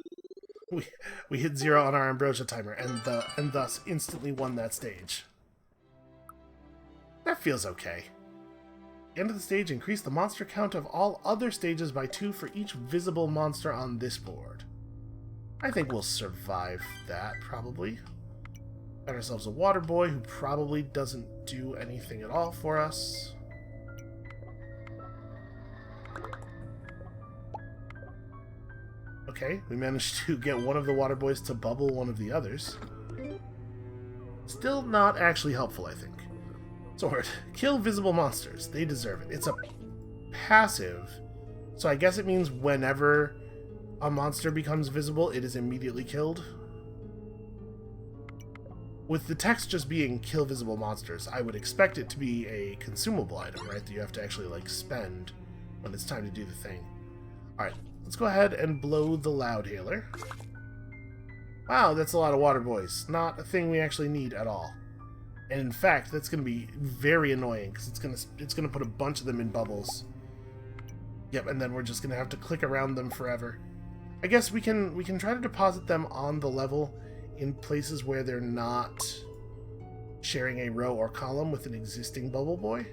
We hit 0 on our ambrosia timer, and thus instantly won that stage. That feels okay. At the end of the stage, increase the monster count of all other stages by 2 for each visible monster on this board. I think we'll survive that, probably. Got ourselves a water boy who probably doesn't do anything at all for us. Okay, we managed to get one of the water boys to bubble one of the others. Still not actually helpful, I think. Sword. Kill visible monsters. They deserve it. It's a passive, so I guess it means whenever a monster becomes visible, it is immediately killed. With the text just being kill visible monsters, I would expect it to be a consumable item, right? That you have to actually, like, spend when it's time to do the thing. Alright, let's go ahead and blow the loudhailer. Wow, that's a lot of water boys. Not a thing we actually need at all. And in fact, that's going to be very annoying, because it's gonna put a bunch of them in bubbles. Yep, and then we're just going to have to click around them forever. I guess we can try to deposit them on the level in places where they're not sharing a row or column with an existing bubble boy.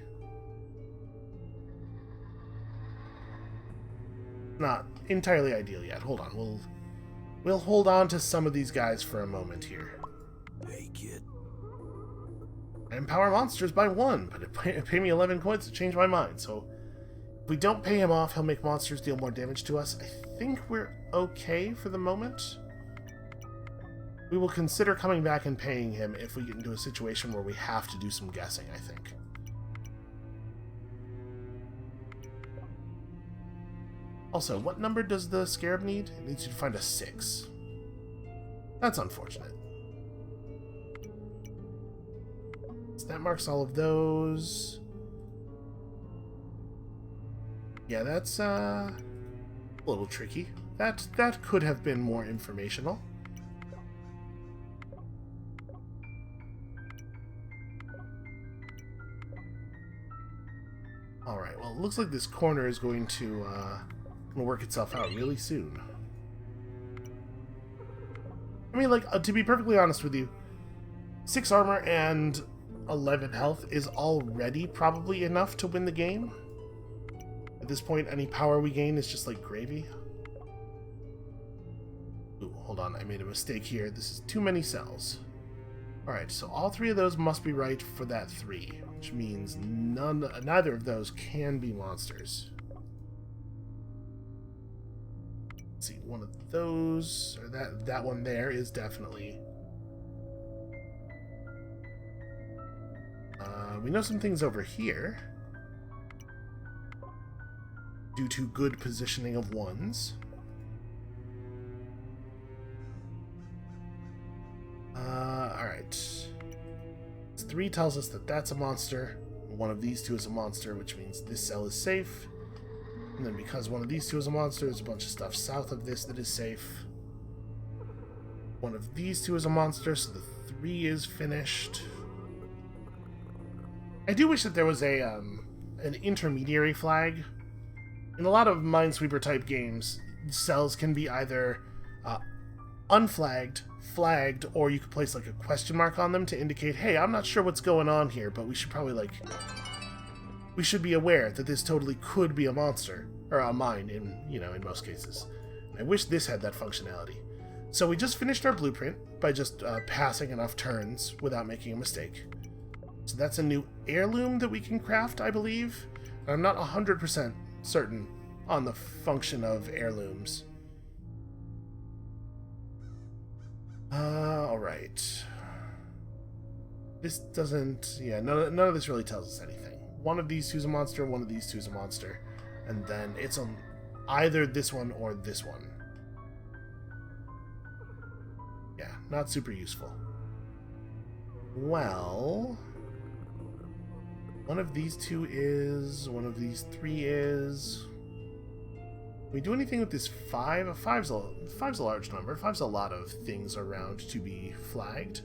Not entirely ideal yet. Hold on, we'll hold on to some of these guys for a moment here. Hey, kid. I empower monsters by 1, but it pay me 11 coins to change my mind, so if we don't pay him off, he'll make monsters deal more damage to us. I think we're okay for the moment. We will consider coming back and paying him if we get into a situation where we have to do some guessing, I think. Also, what number does the scarab need? It needs you to find a 6. That's unfortunate. So that marks all of those. Yeah, that's a little tricky. That could have been more informational. Alright, well, it looks like this corner is going to work itself out really soon. I mean, like, to be perfectly honest with you, 6 armor and 11 health is already probably enough to win the game. At this point, any power we gain is just like gravy. Ooh, hold on, I made a mistake here. This is too many cells. Alright, so all 3 of those must be right for that 3, which means neither of those can be monsters. Let's see, one of those, or that one there is definitely... we know some things over here. Due to good positioning of 1s. Alright. 3 tells us that that's a monster. One of these 2 is a monster, which means this cell is safe. And then because one of these 2 is a monster, there's a bunch of stuff south of this that is safe. One of these 2 is a monster, so the 3 is finished. I do wish that there was an intermediary flag. In a lot of minesweeper type games, cells can be either unflagged, flagged, or you could place like a question mark on them to indicate, hey, I'm not sure what's going on here, but we should probably we should be aware that this totally could be a monster, or a mine in most cases. I wish this had that functionality. So we just finished our blueprint by just passing enough turns without making a mistake. So that's a new heirloom that we can craft, I believe. I'm not 100% certain on the function of heirlooms. Alright. This doesn't... yeah, none of this really tells us anything. One of these 2 is a monster, one of these 2 is a monster. And then it's on either this one or this one. Yeah, not super useful. Well... one of these 2 is... one of these 3 is... Can we do anything with this 5? Five's a large number. 5's a lot of things around to be flagged.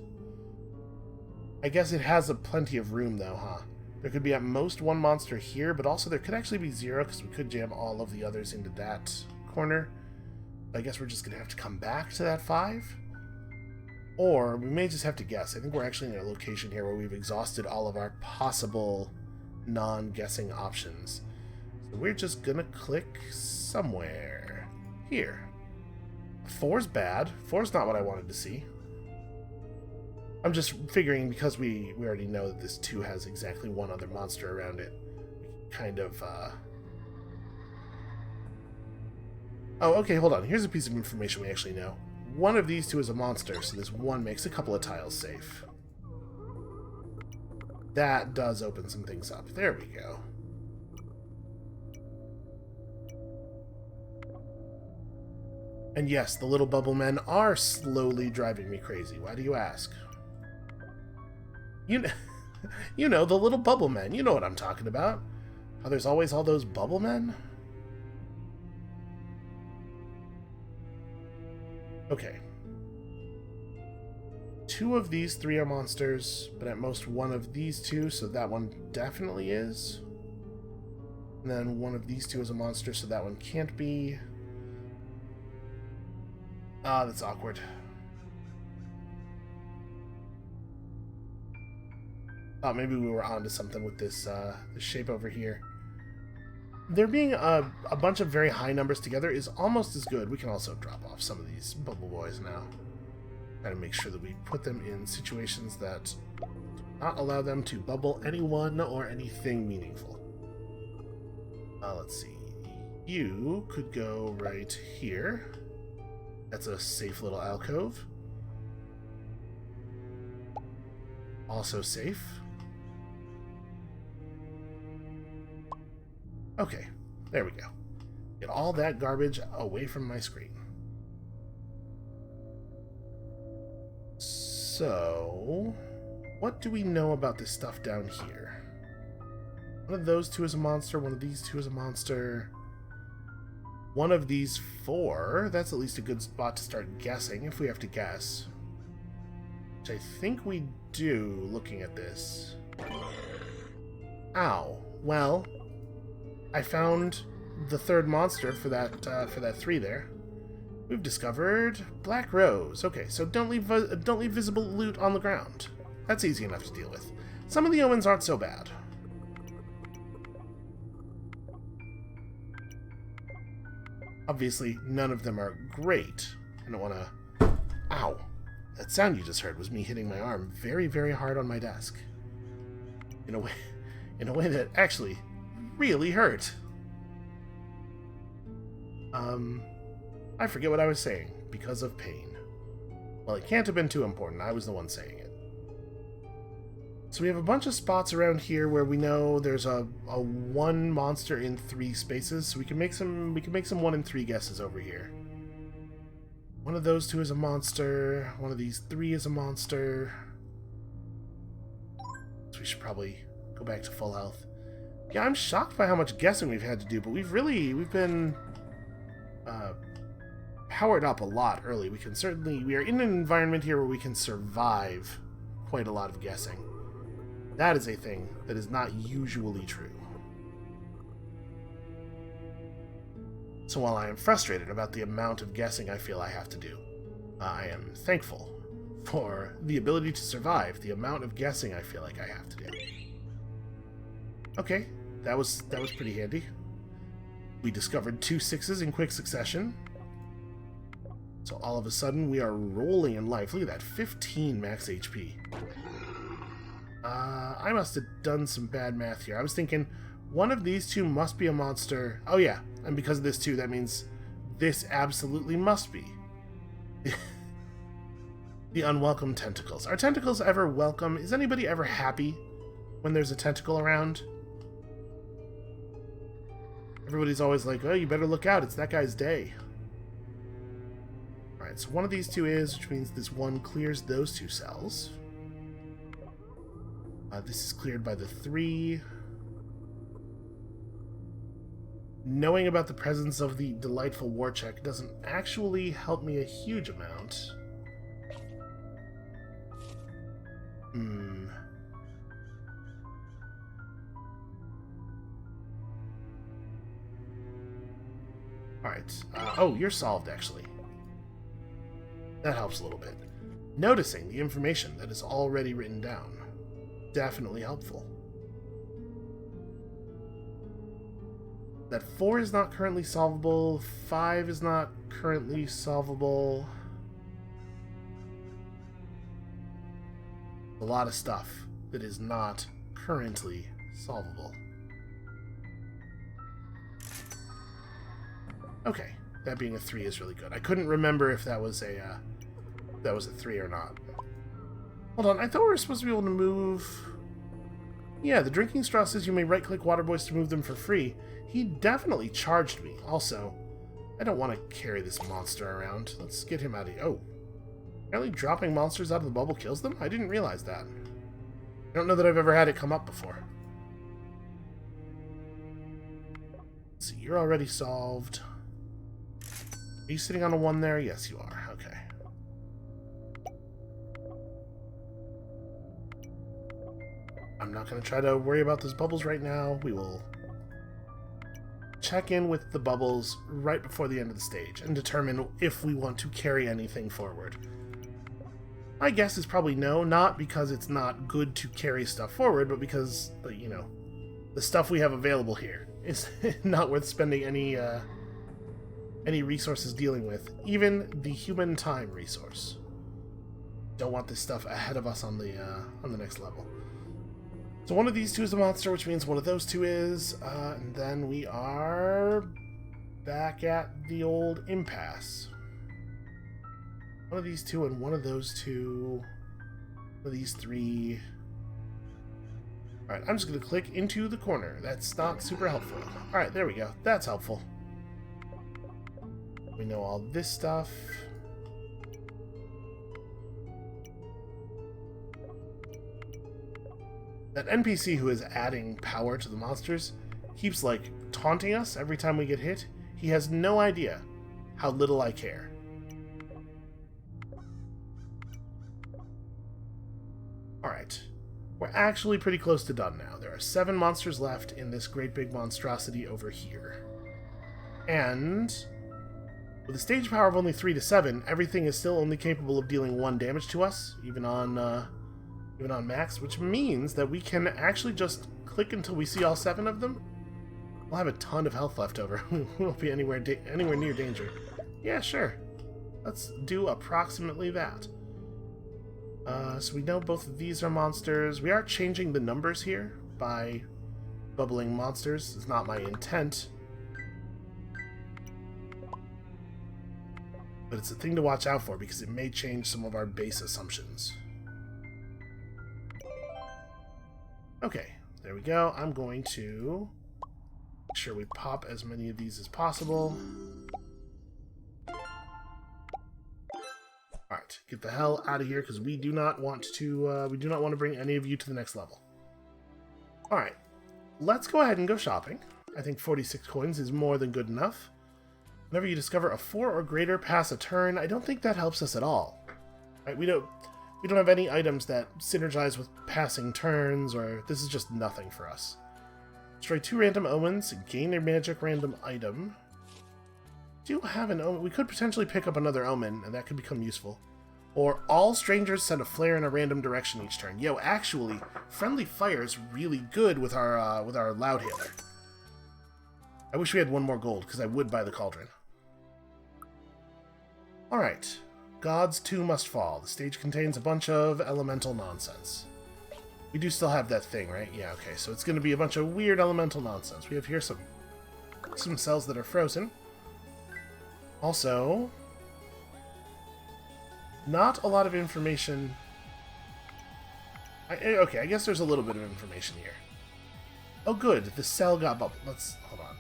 I guess it has plenty of room, though, huh? There could be at most one monster here, but also there could actually be 0, because we could jam all of the others into that corner. I guess we're just going to have to come back to that 5. Or we may just have to guess. I think we're actually in a location here where we've exhausted all of our possible non-guessing options. So we're just going to click somewhere. Here. 4's bad. 4's not what I wanted to see. I'm just figuring because we already know that this 2 has exactly one other monster around it. We can kind of, Oh, okay, hold on. Here's a piece of information we actually know. One of these 2 is a monster, so this 1 makes a couple of tiles safe. That does open some things up. There we go. And yes, the little bubble men are slowly driving me crazy. Why do you ask? You know, the little bubble men. You know what I'm talking about. How there's always all those bubble men? Okay. 2 of these 3 are monsters, but at most 1 of these 2, so that one definitely is. And then 1 of these 2 is a monster, so that one can't be. Ah, that's awkward. Thought maybe we were onto something with this shape over here. There being a bunch of very high numbers together is almost as good. We can also drop off some of these bubble boys now. Gotta make sure that we put them in situations that do not allow them to bubble anyone or anything meaningful. Let's see. You could go right here. That's a safe little alcove. Also safe. Okay, there we go. Get all that garbage away from my screen. So, what do we know about this stuff down here? One of those 2 is a monster, one of these 2 is a monster. One of these 4, that's at least a good spot to start guessing, if we have to guess. Which I think we do, looking at this. Ow. Well, I found the 3rd monster for that 3 there. We've discovered Black Rose. Okay, so don't leave visible loot on the ground. That's easy enough to deal with. Some of the omens aren't so bad. Obviously, none of them are great. I don't want to... Ow. That sound you just heard was me hitting my arm very, very hard on my desk. In a way that actually really hurt. I forget what I was saying, because of pain. Well, it can't have been too important. I was the one saying it. So we have a bunch of spots around here where we know there's a 1 monster in 3 spaces, so we can make some 1 in 3 guesses over here. One of those 2 is a monster, one of these 3 is a monster. So we should probably go back to full health. Yeah, I'm shocked by how much guessing we've had to do, but we've been powered up a lot early. We are in an environment here where we can survive quite a lot of guessing. That is a thing that is not usually true. So while I am frustrated about the amount of guessing I feel I have to do, I am thankful for the ability to survive the amount of guessing I feel like I have to do. Okay, that was pretty handy. We discovered 2 6s in quick succession. So all of a sudden we are rolling in life. Look at that, 15 max HP. I must have done some bad math here. I was thinking one of these 2 must be a monster. Oh yeah, and because of this too, that means this absolutely must be. The unwelcome tentacles. Are tentacles ever welcome? Is anybody ever happy when there's a tentacle around? Everybody's always like, oh, you better look out, it's that guy's day. Alright, so one of these 2 is, which means this 1 clears those 2 cells. This is cleared by the 3. Knowing about the presence of the delightful war check doesn't actually help me a huge amount. Hmm. Alright. Oh, you're solved, actually. That helps a little bit. Noticing the information that is already written down. Definitely helpful. That 4 is not currently solvable. 5 is not currently solvable. A lot of stuff that is not currently solvable. Okay, that being a 3 is really good. I couldn't remember if that was a 3 or not. Hold on, I thought we were supposed to be able to move... Yeah, the drinking straw says you may right-click water boys to move them for free. He definitely charged me. Also, I don't want to carry this monster around. Let's get him out of here. Oh. Apparently dropping monsters out of the bubble kills them? I didn't realize that. I don't know that I've ever had it come up before. Let's see, you're already solved. Are you sitting on a 1 there? Yes, you are. Okay. I'm not going to try to worry about those bubbles right now. We will check in with the bubbles right before the end of the stage and determine if we want to carry anything forward. My guess is probably no, not because it's not good to carry stuff forward, but because, you know, the stuff we have available here is not worth spending any resources dealing with, even the human time resource. Don't want this stuff ahead of us on the next level. So one of these two is a monster, which means one of those two is, and then we are back at the old impasse. One of these two and one of those two. One of these 3. Alright, I'm just going to click into the corner. That's not super helpful. Alright, there we go. That's helpful. We know all this stuff. That NPC who is adding power to the monsters keeps, like, taunting us every time we get hit. He has no idea how little I care. Alright. We're actually pretty close to done now. There are 7 monsters left in this great big monstrosity over here. And with a stage power of only 3 to 7, everything is still only capable of dealing 1 damage to us, even on max, which means that we can actually just click until we see all 7 of them. We'll have a ton of health left over. We won't be anywhere near danger. Yeah, sure. Let's do approximately that. So we know both of these are monsters. We are changing the numbers here by bubbling monsters. It's not my intent. But it's a thing to watch out for because it may change some of our base assumptions. Okay, there we go. I'm going to make sure we pop as many of these as possible. Alright, get the hell out of here because we do not want to bring any of you to the next level. Alright, let's go ahead and go shopping. I think 46 coins is more than good enough. Whenever you discover a 4 or greater pass a turn, I don't think that helps us at all. Right, we don't have any items that synergize with passing turns, or this is just nothing for us. Destroy 2 random omens, gain a magic random item. Do have an omen. We could potentially pick up another omen, and that could become useful. Or all strangers send a flare in a random direction each turn. Yo, actually, friendly fire is really good with our loud hailer. I wish we had 1 more gold, because I would buy the cauldron. Alright. Gods too must fall. The stage contains a bunch of elemental nonsense. We do still have that thing, right? Yeah, okay, so it's going to be a bunch of weird elemental nonsense. We have here some cells that are frozen. Also, not a lot of information. Okay, I guess there's a little bit of information here. Oh, good. The cell got bubbled. Let's hold on.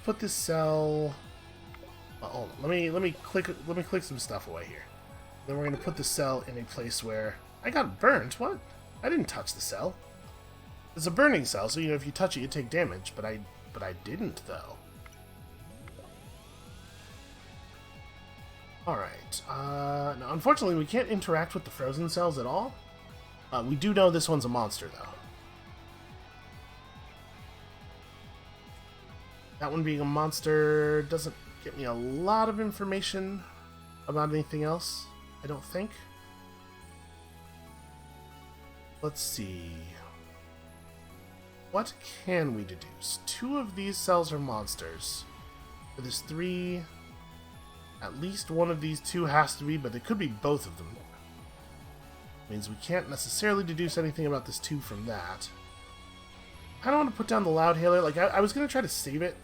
Put this cell. Oh, hold on. Let me click some stuff away here. Then we're gonna put the cell in a place where I got burnt. What? I didn't touch the cell. It's a burning cell, so you know if you touch it, you take damage. But I didn't though. Alright. Now, unfortunately, we can't interact with the frozen cells at all. We do know this one's a monster, though. That one being a monster doesn't get me a lot of information about anything else, I don't think. Let's see. What can we deduce? 2 of these cells are monsters. There's 3. At least one of these 2 has to be, but it could be both of them. Means we can't necessarily deduce anything about this 2 from that. I don't want to put down the loudhailer. Like, I was going to try to save it.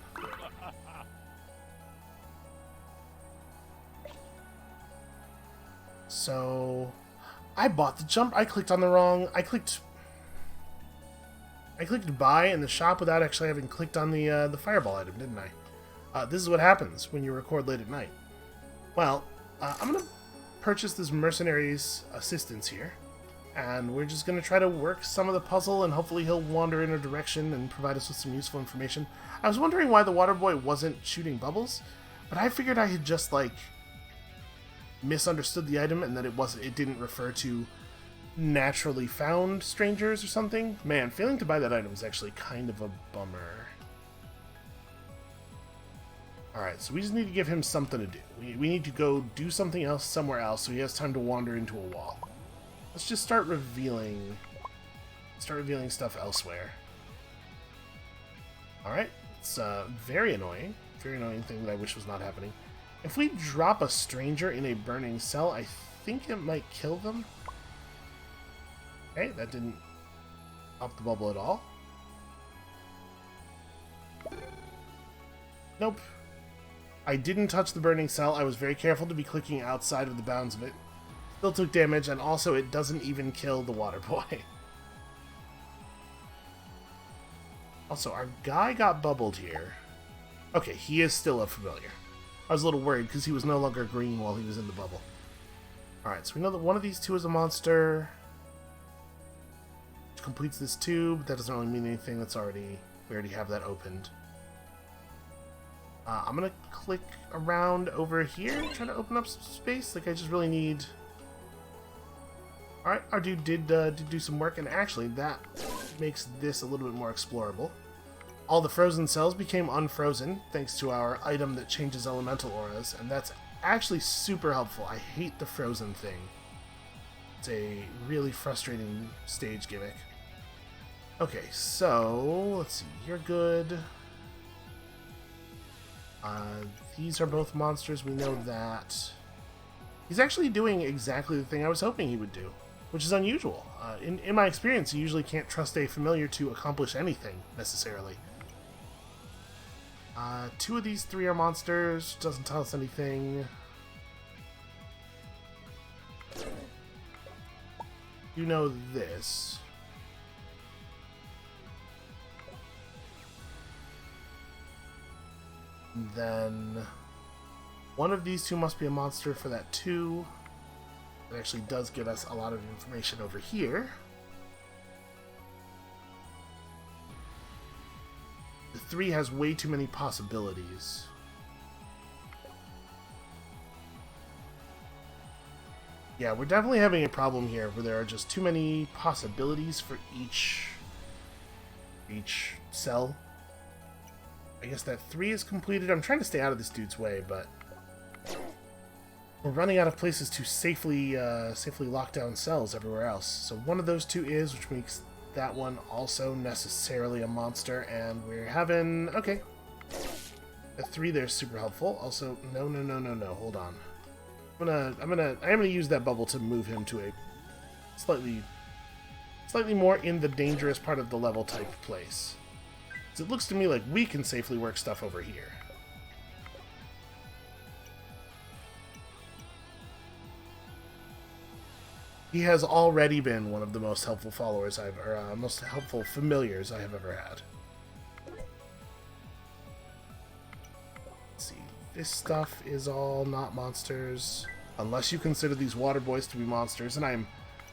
So, I bought the jump. I clicked on the wrong... I clicked buy in the shop without actually having clicked on the fireball item, didn't I? This is what happens when you record late at night. Well, I'm going to purchase this mercenary's assistance here, and we're just going to try to work some of the puzzle, and hopefully he'll wander in a direction and provide us with some useful information. I was wondering why the water boy wasn't shooting bubbles, but I figured I had just, like, misunderstood the item and that it didn't refer to naturally found strangers or something. Man, failing to buy that item is actually kind of a bummer. Alright, so we just need to give him something to do. We need to go do something else somewhere else so he has time to wander into a wall. Let's just start revealing stuff elsewhere. Alright, it's very annoying. Very annoying thing that I wish was not happening. If we drop a stranger in a burning cell, I think it might kill them. Okay, that didn't pop the bubble at all. Nope. I didn't touch the burning cell. I was very careful to be clicking outside of the bounds of it. Still took damage, and also it doesn't even kill the water boy. Also, our guy got bubbled here. Okay, he is still a familiar. I was a little worried because he was no longer green while he was in the bubble. Alright, so we know that one of these 2 is a monster. Which completes this tube. That doesn't really mean anything. We already have that opened. I'm going to click around over here, try to open up some space. Like, I just really need... Alright, our dude did do some work, and actually that makes this a little bit more explorable. All the frozen cells became unfrozen, thanks to our item that changes elemental auras, and that's actually super helpful. I hate the frozen thing. It's a really frustrating stage gimmick. Okay, so, let's see, you're good. These are both monsters, we know that. He's actually doing exactly the thing I was hoping he would do, which is unusual. In my experience, you usually can't trust a familiar to accomplish anything, necessarily. 2 of these 3 are monsters, doesn't tell us anything. You know this. Then one of these 2 must be a monster for that 2. It actually does give us a lot of information over here. The 3 has way too many possibilities. Yeah, we're definitely having a problem here where there are just too many possibilities for each cell. I guess that 3 is completed. I'm trying to stay out of this dude's way, but we're running out of places to safely lock down cells everywhere else. So one of those 2 is, which makes that one also necessarily a monster, and we're having... Okay. The 3 there is super helpful. Also, no, hold on. I am gonna use that bubble to move him to a slightly more in the dangerous part of the level type place. So it looks to me like we can safely work stuff over here. He has already been one of the most helpful most helpful familiars I have ever had. Let's see. This stuff is all not monsters, unless you consider these water boys to be monsters, and I'm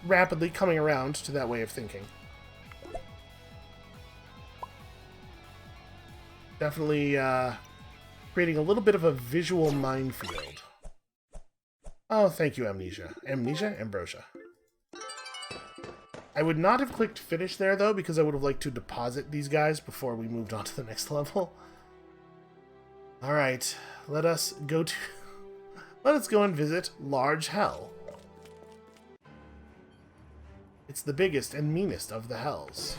rapidly coming around to that way of thinking. Definitely creating a little bit of a visual minefield. Oh, thank you, Amnesia. Amnesia? Ambrosia. I would not have clicked finish there, though, because I would have liked to deposit these guys before we moved on to the next level. Alright, let us go and visit Large Hell. It's the biggest and meanest of the hells.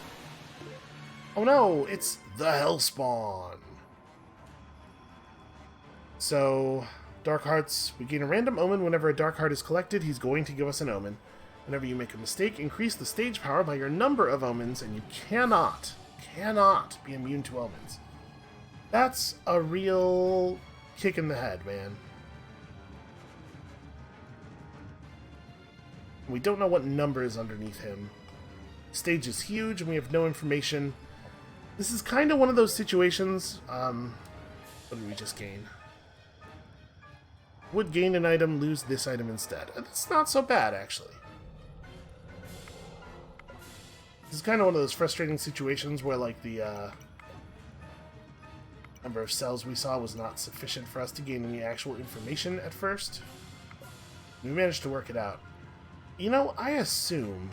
Oh no, it's the Hellspawn! So, Dark Hearts, we gain a random omen whenever a Dark Heart is collected. He's going to give us an omen. Whenever you make a mistake, increase the stage power by your number of omens, and you cannot be immune to omens. That's a real kick in the head, man. We don't know what number is underneath him. The stage is huge, and we have no information. This is kind of one of those situations. What did we just gain? Would gain an item, lose this item instead. It's not so bad, actually. This is kind of one of those frustrating situations where, like, the number of cells we saw was not sufficient for us to gain any actual information at first. We managed to work it out. You know, I assume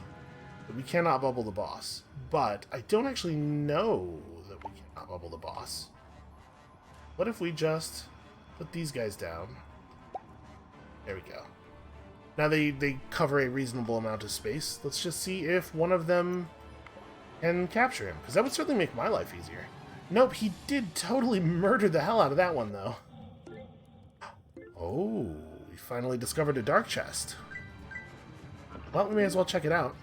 that we cannot bubble the boss, but I don't actually know that we cannot bubble the boss. What if we just put these guys down? There we go. Now they cover a reasonable amount of space. Let's just see if one of them can capture him, because that would certainly make my life easier. Nope, he did totally murder the hell out of that one, though. Oh, we finally discovered a dark chest. Well, we may as well check it out.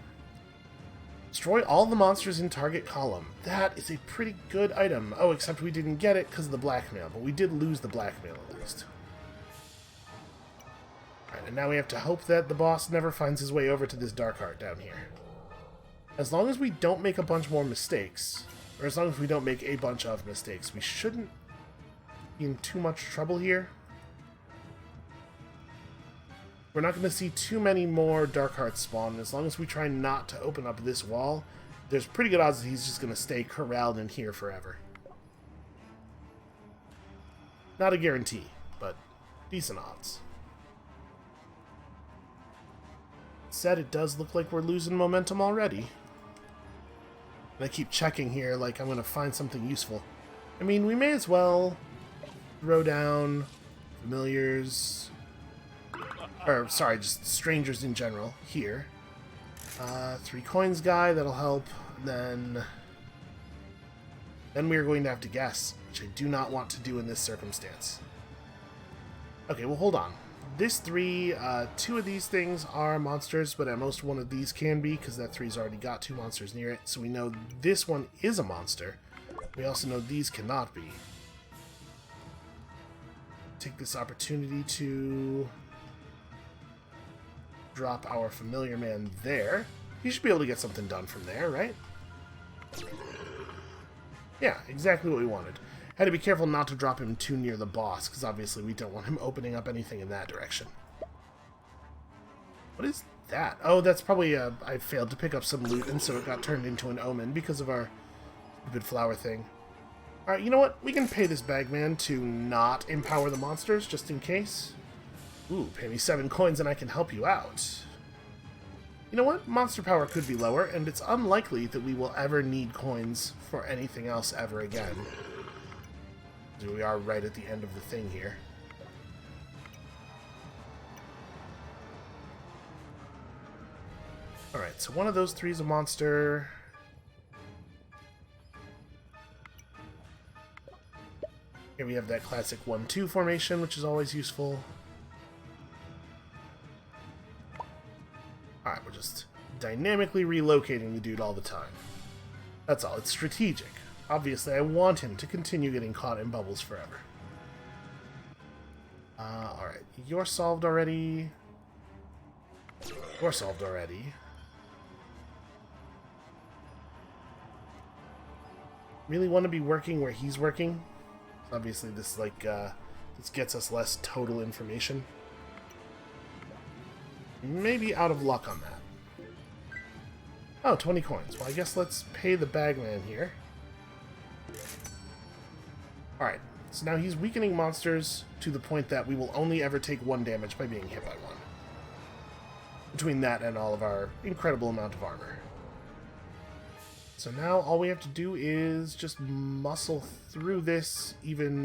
Destroy all the monsters in target column. That is a pretty good item. Oh, except we didn't get it because of the blackmail, but we did lose the blackmail at least. Alright, and now we have to hope that the boss never finds his way over to this dark heart down here. As long as we don't make a bunch more mistakes, or as long as we don't make a bunch of mistakes, we shouldn't be in too much trouble here. We're not going to see too many more Dark Hearts spawn, and as long as we try not to open up this wall, there's pretty good odds that he's just going to stay corralled in here forever. Not a guarantee, but decent odds. Said it does look like we're losing momentum already. And I keep checking here like I'm going to find something useful. I mean, we may as well throw down familiars... Or, sorry, just strangers in general, here. 3 coins guy, that'll help. Then we are going to have to guess, which I do not want to do in this circumstance. Okay, well, hold on. This 3, 2 of these things are monsters, but at most one of these can be, because that 3's already got 2 monsters near it. So we know this one is a monster. We also know these cannot be. Take this opportunity to drop our familiar man there. You should be able to get something done from there, right? Yeah, exactly what we wanted. Had to be careful not to drop him too near the boss, because obviously we don't want him opening up anything in that direction. What is that? Oh, that's probably I failed to pick up some loot, and so it got turned into an omen because of our stupid flower thing. Alright, you know what? We can pay this bagman to not empower the monsters, just in case. Ooh, pay me 7 coins and I can help you out. You know what? Monster power could be lower, and it's unlikely that we will ever need coins for anything else ever again. So we are right at the end of the thing here. Alright, so one of those 3 is a monster. Here we have that classic 1-2 formation, which is always useful. Alright, we're just dynamically relocating the dude all the time. That's all. It's strategic. Obviously, I want him to continue getting caught in bubbles forever. Alright. You're solved already. You're solved already. Really want to be working where he's working. Obviously, this, like, this gets us less total information. Maybe out of luck on that. Oh, 20 coins. Well, I guess let's pay the bagman here. Alright. So now he's weakening monsters to the point that we will only ever take 1 damage by being hit by one. Between that and all of our incredible amount of armor. So now all we have to do is just muscle through this, even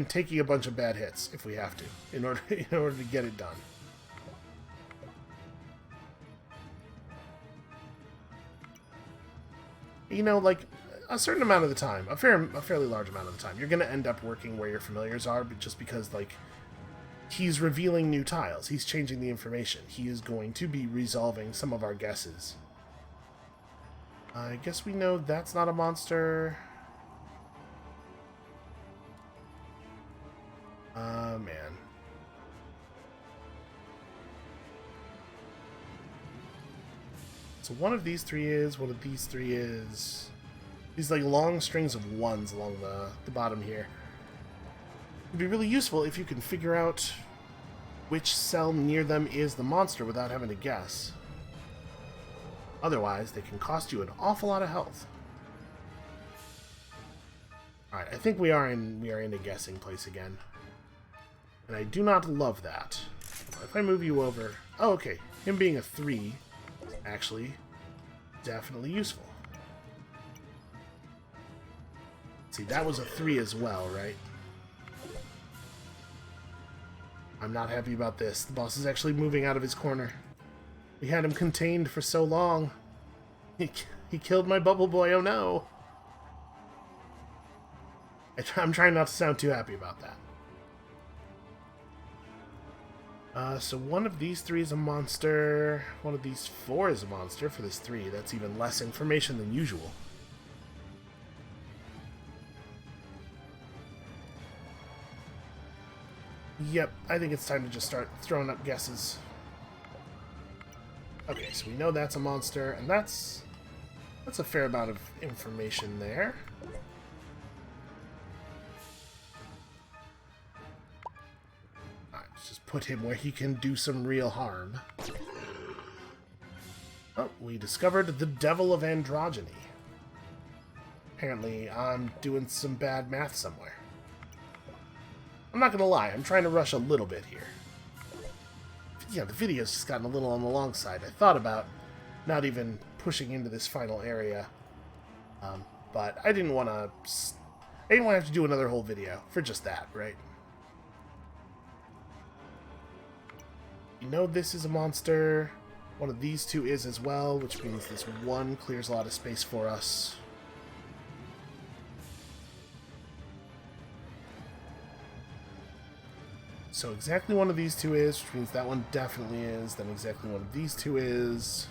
taking a bunch of bad hits if we have to, in order to get it done. You know, like, a certain amount of the time, a fairly large amount of the time, you're going to end up working where your familiars are, but just because, like, he's revealing new tiles. He's changing the information. He is going to be resolving some of our guesses. I guess we know that's not a monster. Man. So one of these 3 is, one of these 3 is. These, like, long strings of 1s along the bottom here. It'd be really useful if you can figure out which cell near them is the monster without having to guess. Otherwise, they can cost you an awful lot of health. Alright, I think we are in a guessing place again. And I do not love that. If I move you over... Oh, okay. Him being a 3 is actually definitely useful. See, that was a 3 as well, right? I'm not happy about this. The boss is actually moving out of his corner. We had him contained for so long. He killed my bubble boy, oh no! I'm trying not to sound too happy about that. So one of these 3 is a monster. One of these 4 is a monster for this 3. That's even less information than usual. Yep, I think it's time to just start throwing up guesses. Okay, so we know that's a monster, and that's a fair amount of information there. Alright, let's just put him where he can do some real harm. Oh, we discovered the Devil of Androgyny. Apparently, I'm doing some bad math somewhere. I'm not gonna lie, I'm trying to rush a little bit here. Yeah, the video's just gotten a little on the long side. I thought about not even pushing into this final area, but I didn't want to have to do another whole video for just that, right? You know this is a monster. One of these 2 is as well, which means this 1 clears a lot of space for us. So exactly one of these 2 is, which means that one definitely is. Then exactly one of these 2 is.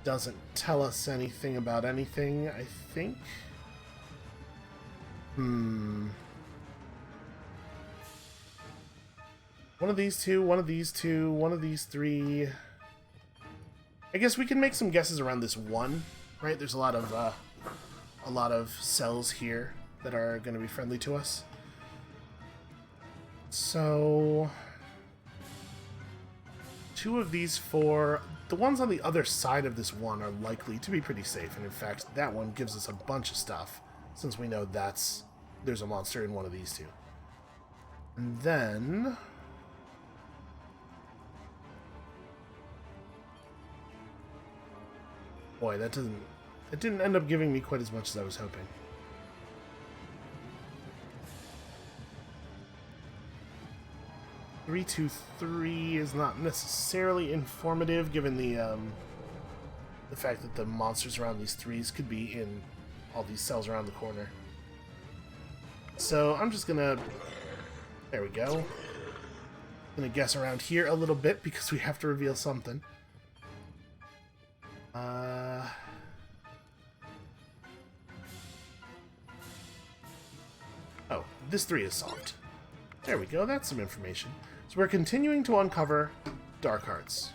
Doesn't tell us anything about anything, I think. One of these 2, one of these 2, one of these 3. I guess we can make some guesses around this 1, right? There's a lot of cells here that are going to be friendly to us. So, 2 of these 4, the ones on the other side of this 1 are likely to be pretty safe, and in fact, that one gives us a bunch of stuff, since we know there's a monster in one of these 2. And then... Boy, that didn't end up giving me quite as much as I was hoping. 323 is not necessarily informative, given the fact that the monsters around these 3s could be in all these cells around the corner. So I'm just gonna... There we go. Gonna guess around here a little bit because we have to reveal something. Oh, this 3 is solved. There we go, that's some information. So we're continuing to uncover Dark Hearts,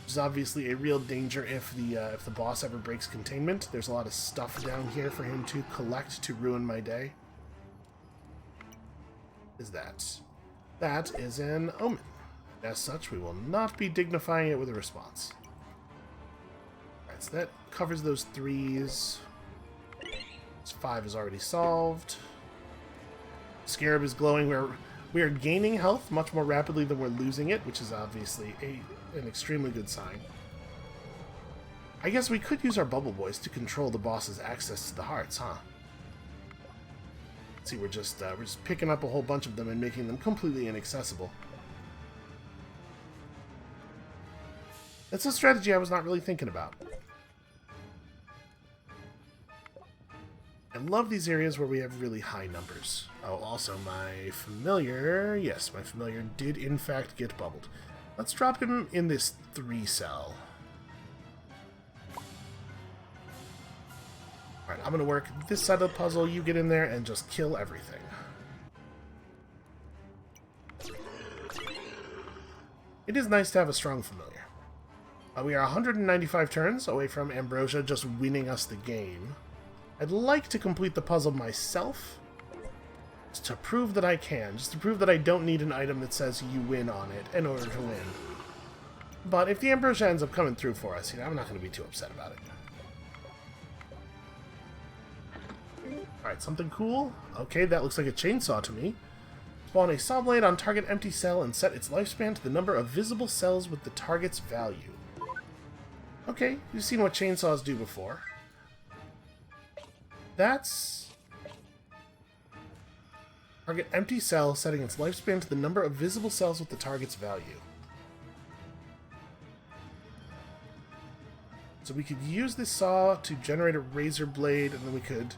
which is obviously a real danger if the boss ever breaks containment. There's a lot of stuff down here for him to collect to ruin my day. Is that? That is an omen. As such, we will not be dignifying it with a response. Alright, so that covers those 3s. This 5 is already solved. Scarab is glowing. We are gaining health much more rapidly than we're losing it, which is obviously an extremely good sign. I guess we could use our bubble boys to control the boss's access to the hearts, huh? See, we're just picking up a whole bunch of them and making them completely inaccessible. That's a strategy I was not really thinking about. I love these areas where we have really high numbers. Oh, also my familiar... Yes, my familiar did in fact get bubbled. Let's drop him in this 3 cell. Alright, I'm going to work this side of the puzzle. You get in there and just kill everything. It is nice to have a strong familiar. We are 195 turns away from Ambrosia just winning us the game. I'd like to complete the puzzle myself, just to prove that I can, just to prove that I don't need an item that says you win on it in order to win. But if the Ambrosia ends up coming through for us, I'm not going to be too upset about it. Alright, something cool. Okay, that looks like a chainsaw to me. Spawn a saw blade on target empty cell and set its lifespan to the number of visible cells with the target's value. Okay, you've seen what chainsaws do before. That's... Target empty cell, setting its lifespan to the number of visible cells with the target's value. So we could use this saw to generate a razor blade, and then we could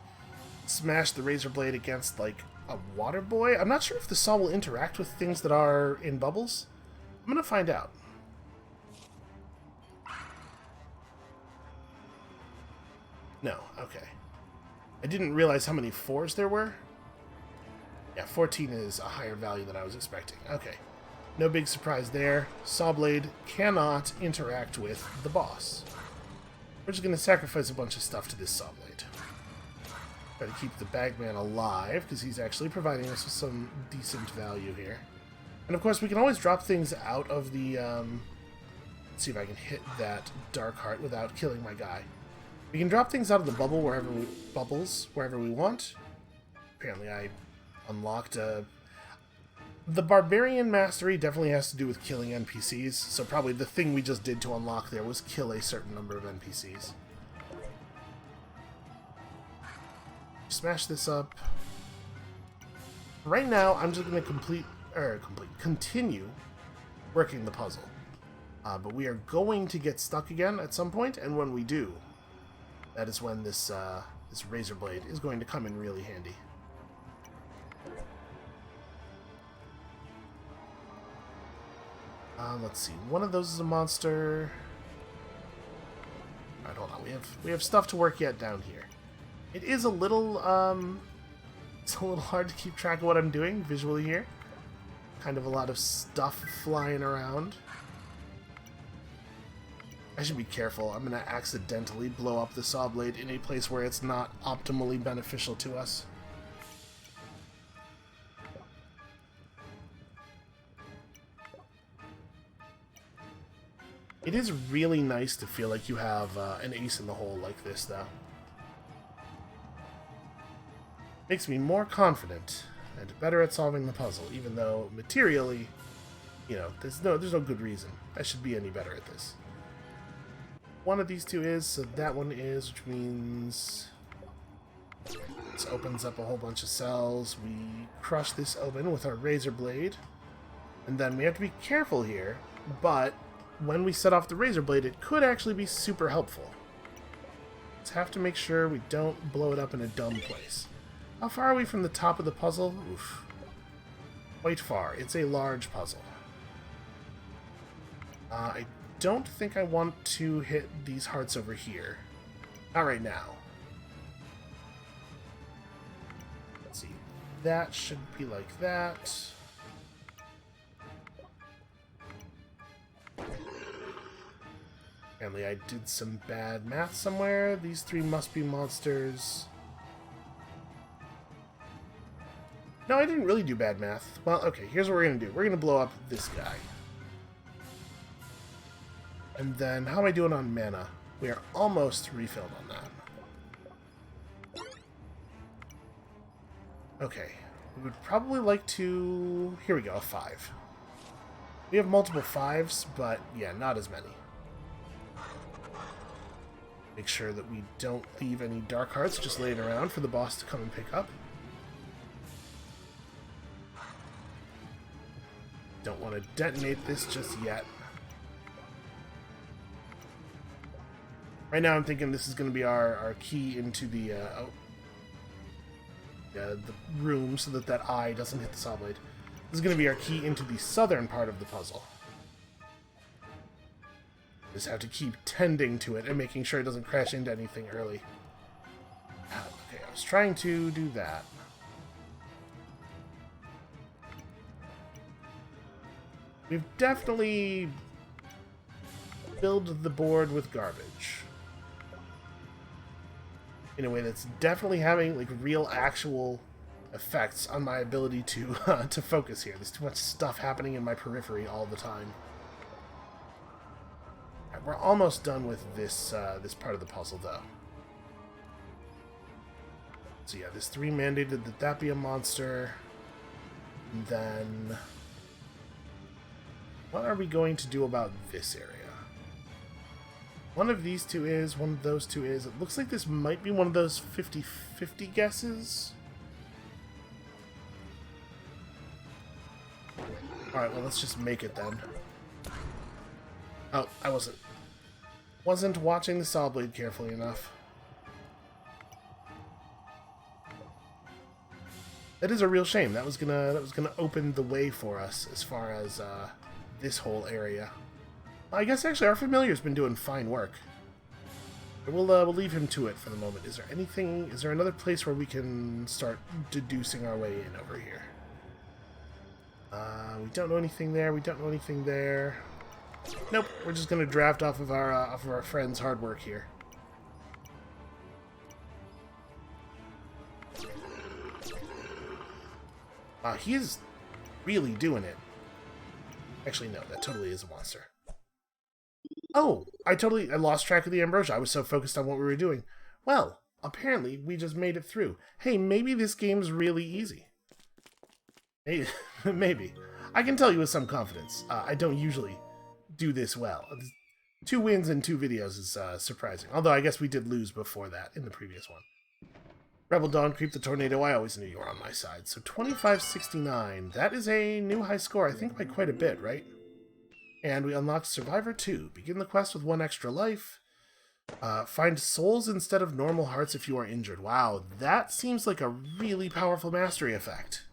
smash the razor blade against, like, a water boy. I'm not sure if the saw will interact with things that are in bubbles. I'm gonna find out. No, okay. I didn't realize how many 4s there were. Yeah, 14 is a higher value than I was expecting. Okay. No big surprise there. Sawblade cannot interact with the boss. We're just going to sacrifice a bunch of stuff to this Sawblade. Try to keep the Bagman alive, because he's actually providing us with some decent value here. And of course, we can always drop things out of the... let's see if I can hit that Dark Heart without killing my guy. We can drop things out of the bubble wherever we want. Apparently I unlocked the Barbarian Mastery definitely has to do with killing NPCs, so probably the thing we just did to unlock there was kill a certain number of NPCs. Smash this up. Right now, I'm just going to continue working the puzzle. But we are going to get stuck again at some point, and when we do, that is when this razor blade is going to come in really handy. Let's see. One of those is a monster. Alright, hold on. We have stuff to work yet down here. It is a little it's a little hard to keep track of what I'm doing visually here. Kind of a lot of stuff flying around. I should be careful. I'm going to accidentally blow up the saw blade in a place where it's not optimally beneficial to us. It is really nice to feel like you have an ace in the hole like this, though. Makes me more confident and better at solving the puzzle, even though materially, you know, there's no good reason I should be any better at this. One of these two is, so that one is, which means this opens up a whole bunch of cells. We crush this open with our razor blade, and then we have to be careful here, but when we set off the razor blade, it could actually be super helpful. Let's have to make sure we don't blow it up in a dumb place. How far are we from the top of the puzzle? Oof. Quite far. It's a large puzzle. I don't think I want to hit these hearts over here. Not right now. Let's see. That should be like that. Apparently I did some bad math somewhere. These three must be monsters. No, I didn't really do bad math. Well, okay, here's what we're going to do. We're going to blow up this guy. And then, how am I doing on mana? We are almost refilled on that. Okay, We would probably like to... Here we go, a 5. We have multiple 5s, but yeah, not as many. Make sure that we don't leave any dark hearts just laying around for the boss to come and pick up. Don't want to detonate this just yet. Right now I'm thinking this is going to be our key into the the room so that that eye doesn't hit the saw blade. This is going to be our key into the southern part of the puzzle. Just have to keep tending to it and making sure it doesn't crash into anything early. Okay, I was trying to do that. We've definitely filled the board with garbage. In a way that's definitely having like real actual effects on my ability to to focus here. There's too much stuff happening in my periphery all the time. Right, we're almost done with this this part of the puzzle though. So yeah, this 3 mandated that that be a monster. And then what are we going to do about this area? One of these 2 is, one of those 2 is. It looks like this might be one of those 50-50 guesses. Alright, well, let's just make it then. Oh, I wasn't watching the saw blade carefully enough. That is a real shame. That was gonna open the way for us as far as this whole area. I guess actually our familiar's been doing fine work. We'll leave him to it for the moment. Is there anything? Is there another place where we can start deducing our way in over here? We don't know anything there. We don't know anything there. Nope. We're just gonna draft off of our friend's hard work here. He is really doing it. Actually, no. That totally is a monster. Oh, I lost track of the ambrosia. I was so focused on what we were doing. Well, apparently we just made it through. Hey, maybe this game's really easy. Maybe. Maybe. I can tell you with some confidence. I don't usually do this well. 2 wins in 2 videos is surprising. Although I guess we did lose before that in the previous one. Rebel Dawn, Creep the Tornado, I always knew you were on my side. So 2569. That is a new high score, I think by quite a bit, right? And we unlocked Survivor 2. Begin the quest with 1 extra life. Find souls instead of normal hearts if you are injured. Wow, that seems like a really powerful mastery effect.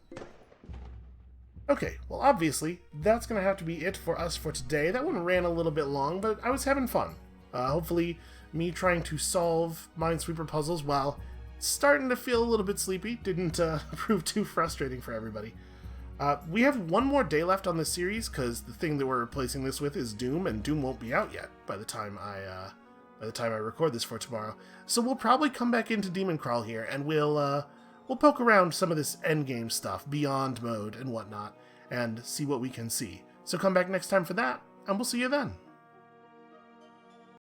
Okay, well obviously, that's going to have to be it for us for today. That one ran a little bit long, but I was having fun. Hopefully, me trying to solve minesweeper puzzles while starting to feel a little bit sleepy didn't prove too frustrating for everybody. We have 1 more day left on this series, because the thing that we're replacing this with is Doom, and Doom won't be out yet by the time I record this for tomorrow. So we'll probably come back into Demon Crawl here, and we'll poke around some of this endgame stuff, beyond mode and whatnot, and see what we can see. So come back next time for that, and we'll see you then.